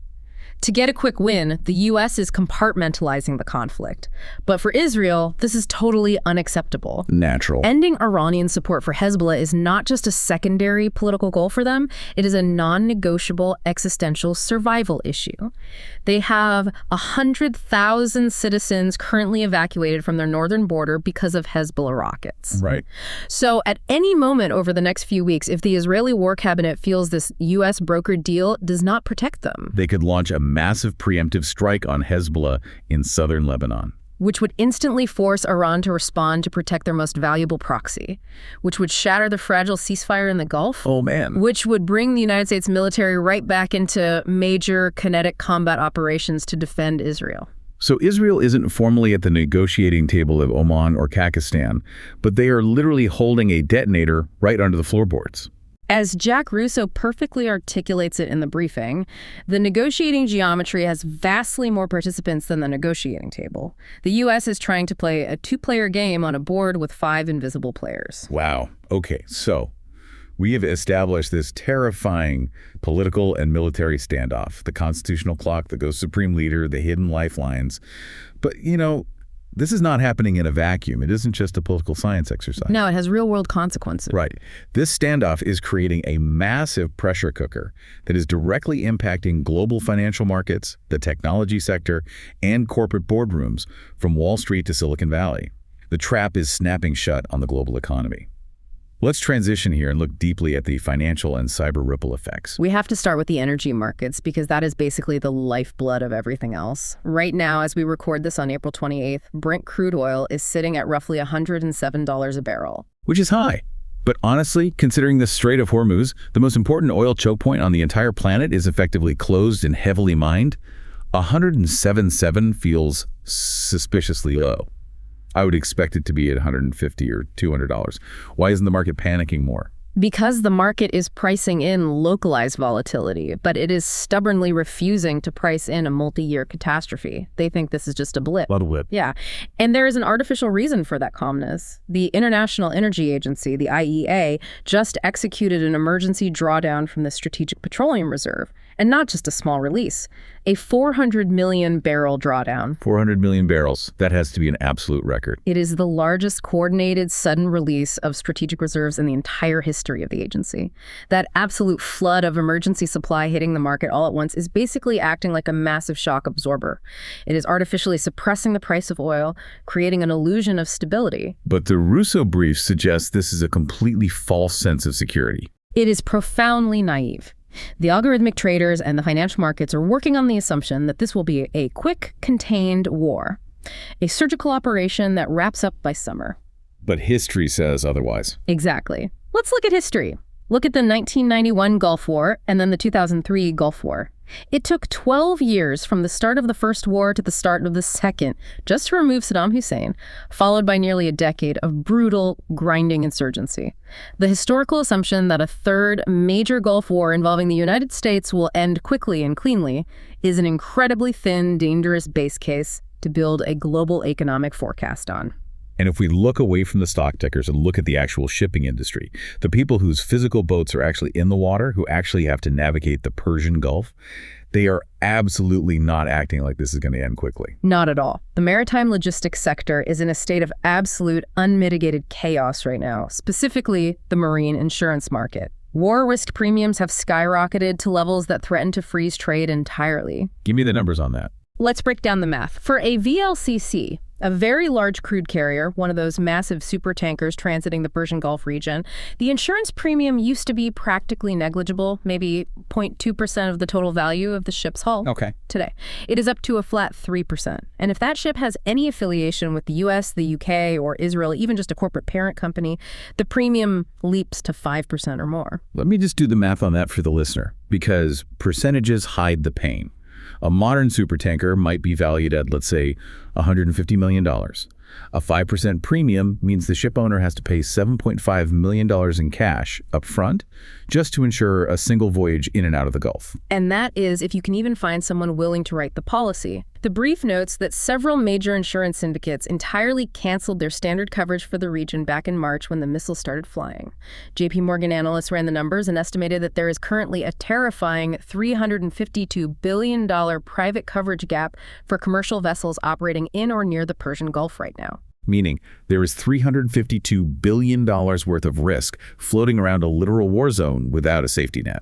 To get a quick win, the U.S. is compartmentalizing the conflict. But for Israel, this is totally unacceptable. Natural. Ending Iranian support for Hezbollah is not just a secondary political goal for them, it is a non-negotiable existential survival issue. They have 100,000 citizens currently evacuated from their northern border because of Hezbollah rockets. Right. So at any moment over the next few weeks, if the Israeli War Cabinet feels this U.S. brokered deal does not protect them, they could launch a massive preemptive strike on Hezbollah in southern Lebanon, which would instantly force Iran to respond to protect their most valuable proxy, which would shatter the fragile ceasefire in the Gulf. Oh, man. Which would bring the United States military right back into major kinetic combat operations to defend Israel. So Israel isn't formally at the negotiating table of Oman or Pakistan, but they are literally holding a detonator right under the floorboards. As Jack Russo perfectly articulates it in the briefing, the negotiating geometry has vastly more participants than the negotiating table. The U.S. is trying to play a two-player game on a board with 5 invisible players. Wow. Okay, so we have established this terrifying political and military standoff, the constitutional clock, the ghost supreme leader, the hidden lifelines. But, this is not happening in a vacuum. It isn't just a political science exercise. No, it has real-world consequences. Right. This standoff is creating a massive pressure cooker that is directly impacting global financial markets, the technology sector, and corporate boardrooms from Wall Street to Silicon Valley. The trap is snapping shut on the global economy. Let's transition here and look deeply at the financial and cyber ripple effects. We have to start with the energy markets because that is basically the lifeblood of everything else. Right now, as we record this on April 28th, Brent crude oil is sitting at roughly $107 a barrel. Which is high. But honestly, considering the Strait of Hormuz, the most important oil choke point on the entire planet is effectively closed and heavily mined, $107.7 feels suspiciously low. I would expect it to be at $150 or $200. Why isn't the market panicking more? Because the market is pricing in localized volatility, but it is stubbornly refusing to price in a multi-year catastrophe. They think this is just a blip. A blip. Yeah. And there is an artificial reason for that calmness. The International Energy Agency, the IEA, just executed an emergency drawdown from the Strategic Petroleum Reserve. And not just a small release, a 400 million barrel drawdown. 400 million barrels. That has to be an absolute record. It is the largest coordinated sudden release of strategic reserves in the entire history of the agency. That absolute flood of emergency supply hitting the market all at once is basically acting like a massive shock absorber. It is artificially suppressing the price of oil, creating an illusion of stability. But the Russo brief suggests this is a completely false sense of security. It is profoundly naive. The algorithmic traders and the financial markets are working on the assumption that this will be a quick, contained war, a surgical operation that wraps up by summer. But history says otherwise. Exactly. Let's look at history. Look at the 1991 Gulf War and then the 2003 Gulf War. It took 12 years from the start of the first war to the start of the second just to remove Saddam Hussein, followed by nearly a decade of brutal, grinding insurgency. The historical assumption that a third major Gulf War involving the United States will end quickly and cleanly is an incredibly thin, dangerous base case to build a global economic forecast on. And if we look away from the stock tickers and look at the actual shipping industry, the people whose physical boats are actually in the water, who actually have to navigate the Persian Gulf, they are absolutely not acting like this is going to end quickly. Not at all. The maritime logistics sector is in a state of absolute unmitigated chaos right now, specifically the marine insurance market. War risk premiums have skyrocketed to levels that threaten to freeze trade entirely. Give me the numbers on that. Let's break down the math. For a VLCC, a very large crude carrier, one of those massive super tankers transiting the Persian Gulf region, the insurance premium used to be practically negligible, maybe 0.2% of the total value of the ship's hull. Okay. Today. It is up to a flat 3%. And if that ship has any affiliation with the US, the UK, or Israel, even just a corporate parent company, the premium leaps to 5% or more. Let me just do the math on that for the listener, because percentages hide the pain. A modern supertanker might be valued at, let's say, $150 million. A 5% premium means the ship owner has to pay $7.5 million in cash up front just to ensure a single voyage in and out of the Gulf. And that is if you can even find someone willing to write the policy. The brief notes that several major insurance syndicates entirely canceled their standard coverage for the region back in March when the missiles started flying. JP Morgan analysts ran the numbers and estimated that there is currently a terrifying $352 billion private coverage gap for commercial vessels operating in or near the Persian Gulf right now. Meaning there is $352 billion worth of risk floating around a literal war zone without a safety net.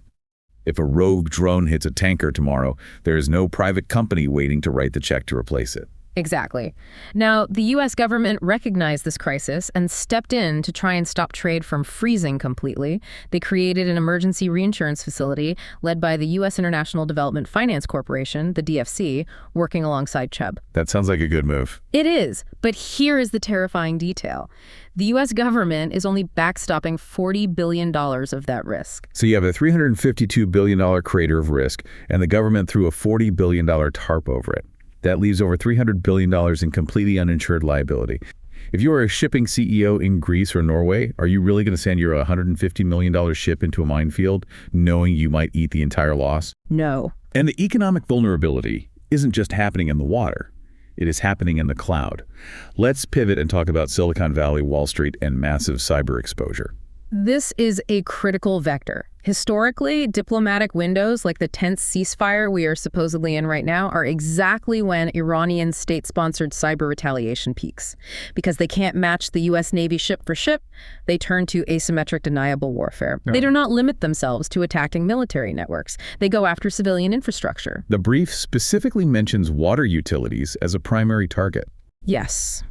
If a rogue drone hits a tanker tomorrow, there is no private company waiting to write the check to replace it. Exactly. Now, the U.S. government recognized this crisis and stepped in to try and stop trade from freezing completely. They created an emergency reinsurance facility led by the U.S. International Development Finance Corporation, the DFC, working alongside Chubb. That sounds like a good move. It is, but here is the terrifying detail. The U.S. government is only backstopping $40 billion of that risk. So you have a $352 billion crater of risk, and the government threw a $40 billion tarp over it. That leaves over $300 billion in completely uninsured liability. If you are a shipping CEO in Greece or Norway, are you really going to send your $150 million ship into a minefield knowing you might eat the entire loss? No. And the economic vulnerability isn't just happening in the water. It is happening in the cloud. Let's pivot and talk about Silicon Valley, Wall Street, and massive cyber exposure. This is a critical vector. Historically, diplomatic windows like the tense ceasefire we are supposedly in right now are exactly when Iranian state-sponsored cyber retaliation peaks. Because they can't match the U.S. Navy ship for ship, they turn to asymmetric deniable warfare. Yeah. They do not limit themselves to attacking military networks. They go after civilian infrastructure. The brief specifically mentions water utilities as a primary target. Yes.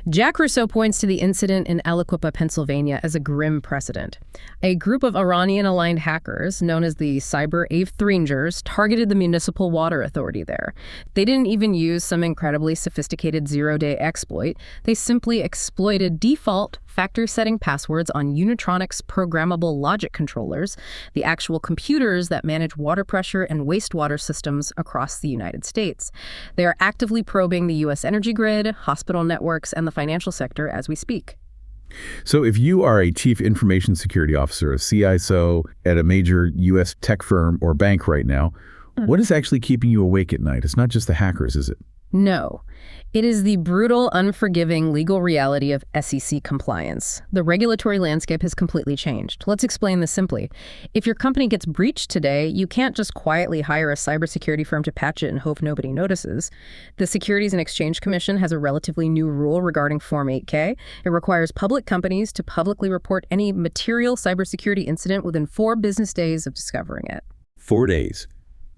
Jack Russo points to the incident in Aliquippa, Pennsylvania as a grim precedent. A group of Iranian-aligned hackers, known as the Cyber Avethringers, targeted the municipal water authority there. They didn't even use some incredibly sophisticated zero-day exploit. They simply exploited default factor-setting passwords on Unitronics programmable logic controllers, the actual computers that manage water pressure and wastewater systems across the United States. They are actively probing the U.S. energy grid, hospital networks, and the financial sector as we speak. So if you are a chief information security officer, a CISO at a major U.S. tech firm or bank right now, what is actually keeping you awake at night? It's not just the hackers, is it? No. It is the brutal, unforgiving legal reality of SEC compliance. The regulatory landscape has completely changed. Let's explain this simply. If your company gets breached today, you can't just quietly hire a cybersecurity firm to patch it and hope nobody notices. The Securities and Exchange Commission has a relatively new rule regarding Form 8K. It requires public companies to publicly report any material cybersecurity incident within 4 business days of discovering it. 4 days.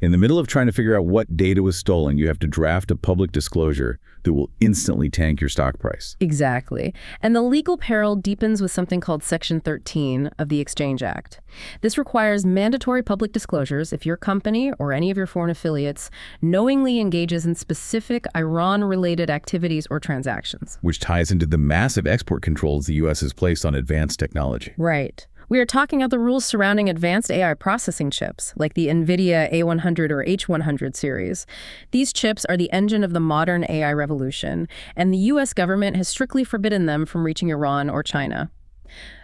In the middle of trying to figure out what data was stolen, you have to draft a public disclosure that will instantly tank your stock price. Exactly. And the legal peril deepens with something called Section 13 of the Exchange Act. This requires mandatory public disclosures if your company or any of your foreign affiliates knowingly engages in specific Iran-related activities or transactions. Which ties into the massive export controls the U.S. has placed on advanced technology. Right. We are talking about the rules surrounding advanced AI processing chips, like the NVIDIA A100 or H100 series. These chips are the engine of the modern AI revolution, and the U.S. government has strictly forbidden them from reaching Iran or China.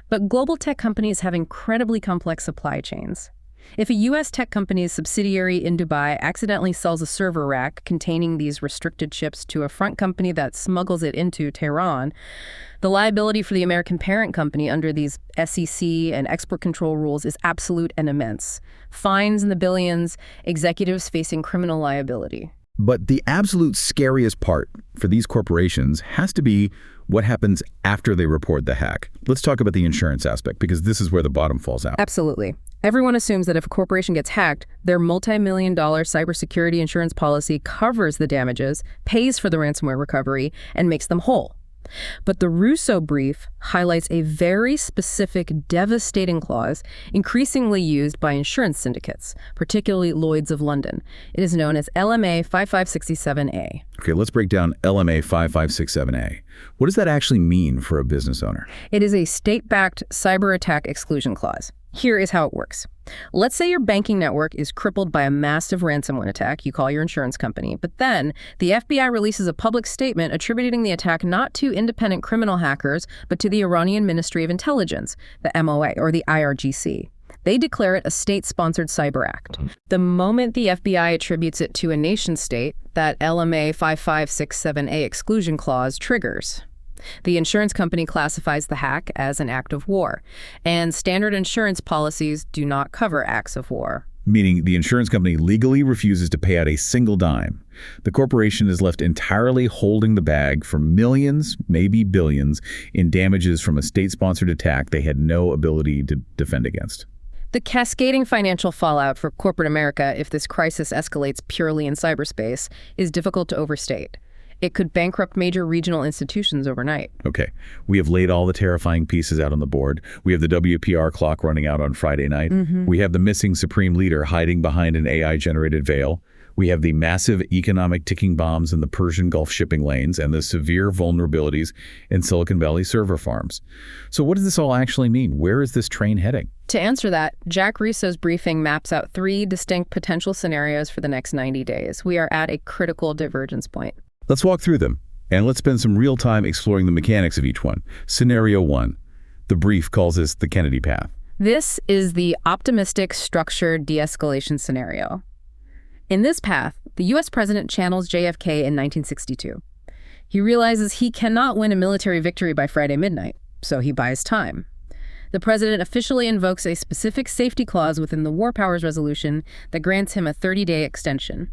But global tech companies have incredibly complex supply chains. If a U.S. tech company's subsidiary in Dubai accidentally sells a server rack containing these restricted chips to a front company that smuggles it into Tehran, the liability for the American parent company under these SEC and export control rules is absolute and immense. Fines in the billions, executives facing criminal liability. But the absolute scariest part for these corporations has to be what happens after they report the hack. Let's talk about the insurance aspect, because this is where the bottom falls out. Absolutely. Everyone assumes that if a corporation gets hacked, their multi-million-dollar cybersecurity insurance policy covers the damages, pays for the ransomware recovery, and makes them whole. But the Russo brief highlights a very specific, devastating clause increasingly used by insurance syndicates, particularly Lloyd's of London. It is known as LMA 5567A. Okay, let's break down LMA 5567A. What does that actually mean for a business owner? It is a state-backed cyber attack exclusion clause. Here is how it works. Let's say your banking network is crippled by a massive ransomware attack. You call your insurance company. But then the FBI releases a public statement attributing the attack not to independent criminal hackers, but to the Iranian Ministry of Intelligence, the MOA, or the IRGC. They declare it a state-sponsored cyber act. The moment the FBI attributes it to a nation-state, that LMA 5567A exclusion clause triggers. The insurance company classifies the hack as an act of war, and standard insurance policies do not cover acts of war. Meaning the insurance company legally refuses to pay out a single dime. The corporation is left entirely holding the bag for millions, maybe billions, in damages from a state-sponsored attack they had no ability to defend against. The cascading financial fallout for corporate America if this crisis escalates purely in cyberspace is difficult to overstate. It could bankrupt major regional institutions overnight. Okay, we have laid all the terrifying pieces out on the board. We have the WPR clock running out on Friday night. We have the missing supreme leader hiding behind an AI-generated veil. We have the massive economic ticking bombs in the Persian Gulf shipping lanes and the severe vulnerabilities in Silicon Valley server farms. So what does this all actually mean? Where is this train heading? To answer that, Jack Russo's briefing maps out 3 distinct potential scenarios for the next 90 days. We are at a critical divergence point. Let's walk through them, and let's spend some real time exploring the mechanics of each one. Scenario 1. The brief calls this the Kennedy path. This is the optimistic, structured de-escalation scenario. In this path, the U.S. president channels JFK in 1962. He realizes he cannot win a military victory by Friday midnight, so he buys time. The president officially invokes a specific safety clause within the War Powers Resolution that grants him a 30-day extension.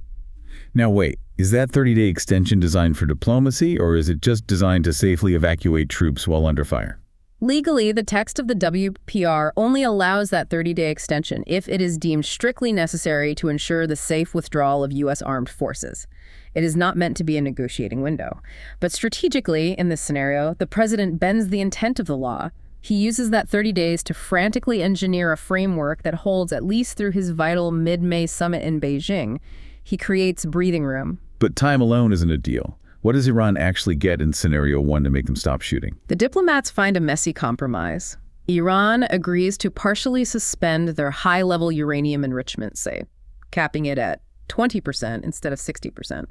Now wait, is that 30-day extension designed for diplomacy, or is it just designed to safely evacuate troops while under fire? Legally, the text of the WPR only allows that 30-day extension if it is deemed strictly necessary to ensure the safe withdrawal of U.S. armed forces. It is not meant to be a negotiating window. But strategically, in this scenario, the president bends the intent of the law. He uses that 30 days to frantically engineer a framework that holds at least through his vital mid-May summit in Beijing. He creates breathing room. But time alone isn't a deal. What does Iran actually get in Scenario 1 to make them stop shooting? The diplomats find a messy compromise. Iran agrees to partially suspend their high-level uranium enrichment, say, capping it at 20% instead of 60%.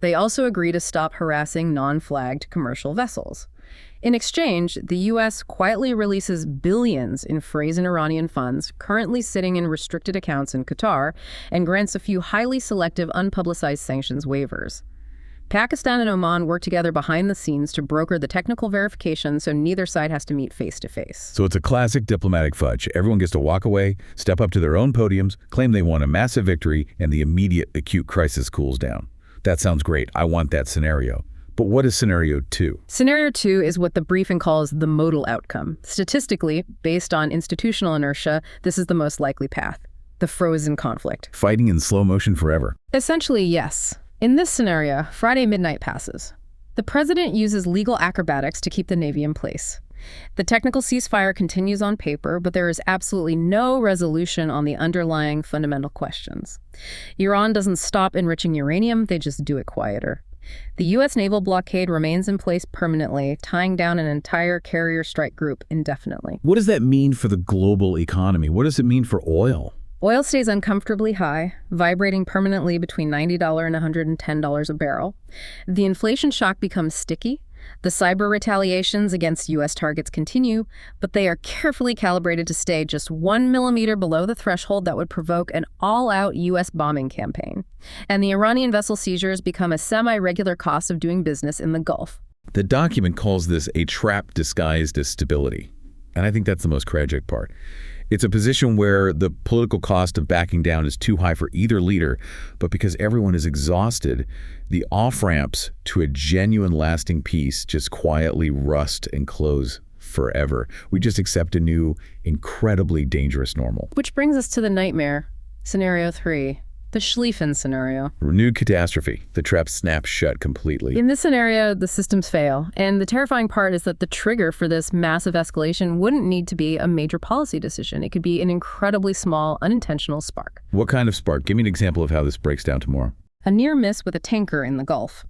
They also agree to stop harassing non-flagged commercial vessels. In exchange, the U.S. quietly releases billions in frozen Iranian funds currently sitting in restricted accounts in Qatar and grants a few highly selective unpublicized sanctions waivers. Pakistan and Oman work together behind the scenes to broker the technical verification so neither side has to meet face-to-face. So it's a classic diplomatic fudge. Everyone gets to walk away, step up to their own podiums, claim they won a massive victory, and the immediate acute crisis cools down. That sounds great. I want that scenario. But what is Scenario 2? Scenario 2 is what the briefing calls the modal outcome. Statistically, based on institutional inertia, this is the most likely path. The frozen conflict. Fighting in slow motion forever. Essentially, yes. In this scenario, Friday midnight passes. The president uses legal acrobatics to keep the Navy in place. The technical ceasefire continues on paper, but there is absolutely no resolution on the underlying fundamental questions. Iran doesn't stop enriching uranium, they just do it quieter. The U.S. naval blockade remains in place permanently, tying down an entire carrier strike group indefinitely. What does that mean for the global economy? What does it mean for oil? Oil stays uncomfortably high, vibrating permanently between $90 and $110 a barrel. The inflation shock becomes sticky. The cyber retaliations against U.S. targets continue, but they are carefully calibrated to stay just 1 millimeter below the threshold that would provoke an all-out U.S. bombing campaign. And the Iranian vessel seizures become a semi-regular cost of doing business in the Gulf. The document calls this a trap disguised as stability. And I think that's the most tragic part. It's a position where the political cost of backing down is too high for either leader, but because everyone is exhausted, the off-ramps to a genuine lasting peace just quietly rust and close forever. We just accept a new, incredibly dangerous normal. Which brings us to the nightmare, Scenario 3. The Schlieffen scenario. Renewed catastrophe. The trap snaps shut completely. In this scenario, the systems fail. And the terrifying part is that the trigger for this massive escalation wouldn't need to be a major policy decision. It could be an incredibly small, unintentional spark. What kind of spark? Give me an example of how this breaks down tomorrow. A near miss with a tanker in the Gulf.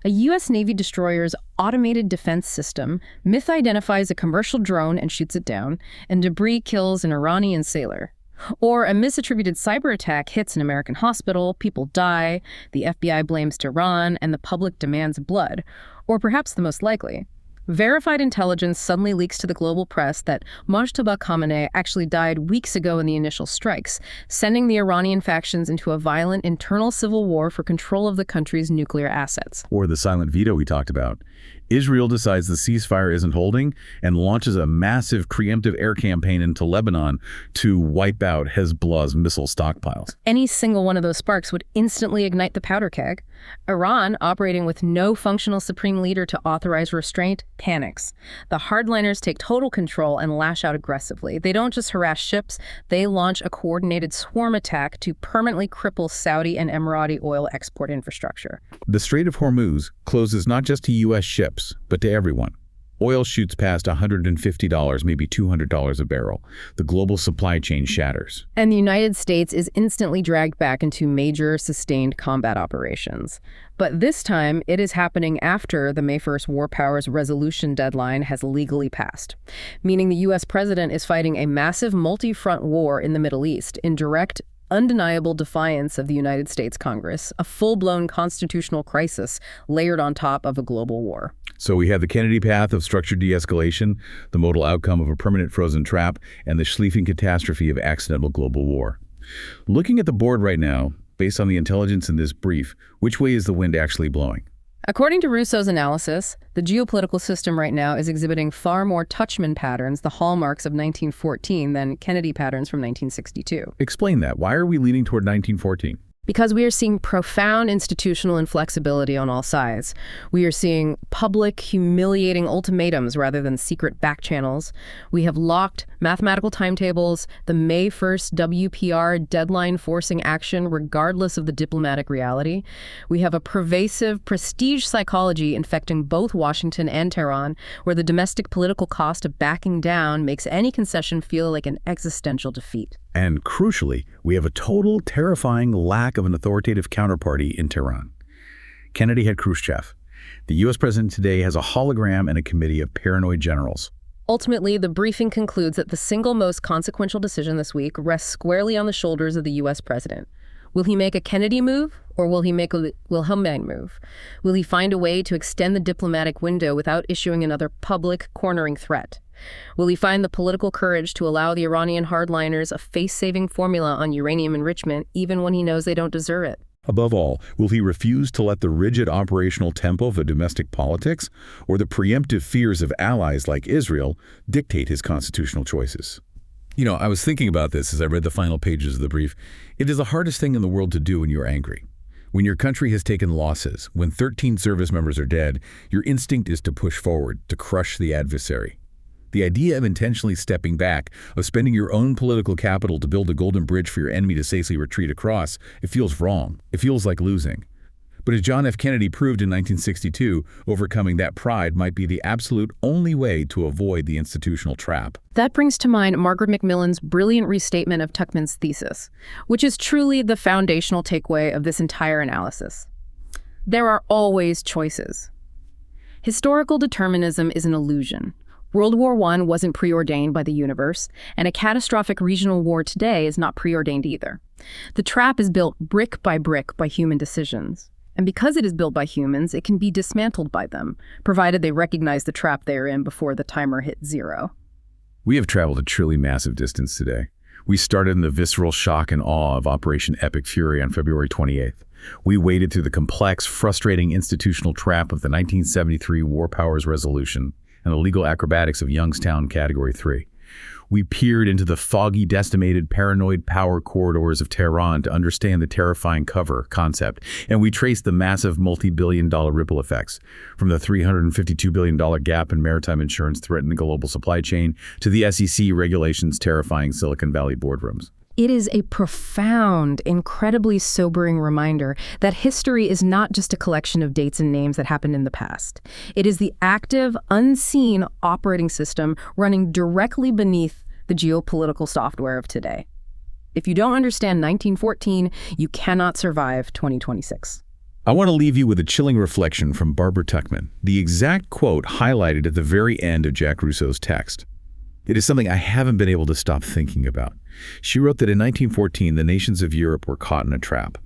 A U.S. Navy destroyer's automated defense system misidentifies a commercial drone and shoots it down, and debris kills an Iranian sailor. Or a misattributed cyber attack hits an American hospital, people die, the FBI blames Tehran, and the public demands blood. Or perhaps the most likely, verified intelligence suddenly leaks to the global press that Mojtaba Khamenei actually died weeks ago in the initial strikes, sending the Iranian factions into a violent internal civil war for control of the country's nuclear assets. Or the silent veto we talked about. Israel decides the ceasefire isn't holding and launches a massive preemptive air campaign into Lebanon to wipe out Hezbollah's missile stockpiles. Any single one of those sparks would instantly ignite the powder keg. Iran, operating with no functional supreme leader to authorize restraint, panics. The hardliners take total control and lash out aggressively. They don't just harass ships, they launch a coordinated swarm attack to permanently cripple Saudi and Emirati oil export infrastructure. The Strait of Hormuz closes not just to U.S. ships, but to everyone. Oil shoots past $150, maybe $200 a barrel. The global supply chain shatters. And the United States is instantly dragged back into major sustained combat operations. But this time, it is happening after the May 1st War Powers Resolution deadline has legally passed, meaning the U.S. president is fighting a massive multi-front war in the Middle East in direct, undeniable defiance of the United States Congress, a full-blown constitutional crisis layered on top of a global war. So we have the Kennedy path of structured de-escalation, the modal outcome of a permanent frozen trap, and the Schlieffen catastrophe of accidental global war. Looking at the board right now, based on the intelligence in this brief, which way is the wind actually blowing? According to Russo's analysis, the geopolitical system right now is exhibiting far more Tuchman patterns, the hallmarks of 1914, than Kennedy patterns from 1962. Explain that. Why are we leaning toward 1914? Because we are seeing profound institutional inflexibility on all sides. We are seeing public, humiliating ultimatums rather than secret back channels. We have locked mathematical timetables, the May 1st WPR deadline forcing action regardless of the diplomatic reality. We have a pervasive prestige psychology infecting both Washington and Tehran, where the domestic political cost of backing down makes any concession feel like an existential defeat. And crucially, we have a total, terrifying lack of an authoritative counterparty in Tehran. Kennedy had Khrushchev. The U.S. president today has a hologram and a committee of paranoid generals. Ultimately, the briefing concludes that the single most consequential decision this week rests squarely on the shoulders of the U.S. president. Will he make a Kennedy move, or will he make a Wilhelmine move? Will he find a way to extend the diplomatic window without issuing another public, cornering threat? Will he find the political courage to allow the Iranian hardliners a face-saving formula on uranium enrichment, even when he knows they don't deserve it? Above all, will he refuse to let the rigid operational tempo of domestic politics or the preemptive fears of allies like Israel dictate his constitutional choices? You know, I was thinking about this as I read the final pages of the brief. It is the hardest thing in the world to do when you're angry. When your country has taken losses, when 13 service members are dead, your instinct is to push forward, to crush the adversary. The idea of intentionally stepping back, of spending your own political capital to build a golden bridge for your enemy to safely retreat across, it feels wrong. It feels like losing. But as John F. Kennedy proved in 1962, overcoming that pride might be the absolute only way to avoid the institutional trap. That brings to mind Margaret Macmillan's brilliant restatement of Tuchman's thesis, which is truly the foundational takeaway of this entire analysis. There are always choices. Historical determinism is an illusion. World War I wasn't preordained by the universe, and a catastrophic regional war today is not preordained either. The trap is built brick by human decisions. And because it is built by humans, it can be dismantled by them, provided they recognize the trap they are in before the timer hits zero. We have traveled a truly massive distance today. We started in the visceral shock and awe of Operation Epic Fury on February 28th. We waded through the complex, frustrating institutional trap of the 1973 War Powers Resolution and the legal acrobatics of Youngstown Category 3. We peered into the foggy, decimated, paranoid power corridors of Tehran to understand the terrifying cover concept, and we traced the massive multi-billion-dollar ripple effects, from the $352 billion gap in maritime insurance threatening the global supply chain to the SEC regulations terrifying Silicon Valley boardrooms. It is a profound, incredibly sobering reminder that history is not just a collection of dates and names that happened in the past. It is the active, unseen operating system running directly beneath the geopolitical software of today. If you don't understand 1914, you cannot survive 2026. I want to leave you with a chilling reflection from Barbara Tuchman, the exact quote highlighted at the very end of Jack Russo's text. It is something I haven't been able to stop thinking about. She wrote that in 1914, the nations of Europe were caught in a trap.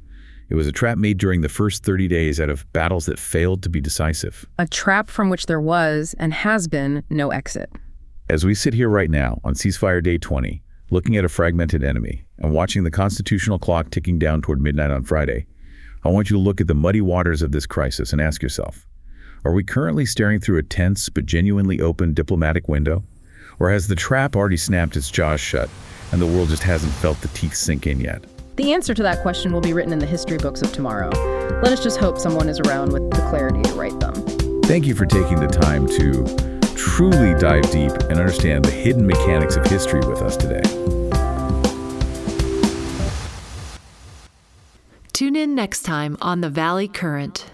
It was a trap made during the first 30 days out of battles that failed to be decisive. A trap from which there was, and has been, no exit. As we sit here right now on ceasefire day 20, looking at a fragmented enemy and watching the constitutional clock ticking down toward midnight on Friday, I want you to look at the muddy waters of this crisis and ask yourself, are we currently staring through a tense but genuinely open diplomatic window? Or has the trap already snapped its jaws shut and the world just hasn't felt the teeth sink in yet? The answer to that question will be written in the history books of tomorrow. Let us just hope someone is around with the clarity to write them. Thank you for taking the time to truly dive deep and understand the hidden mechanics of history with us today. Tune in next time on The Valley Current.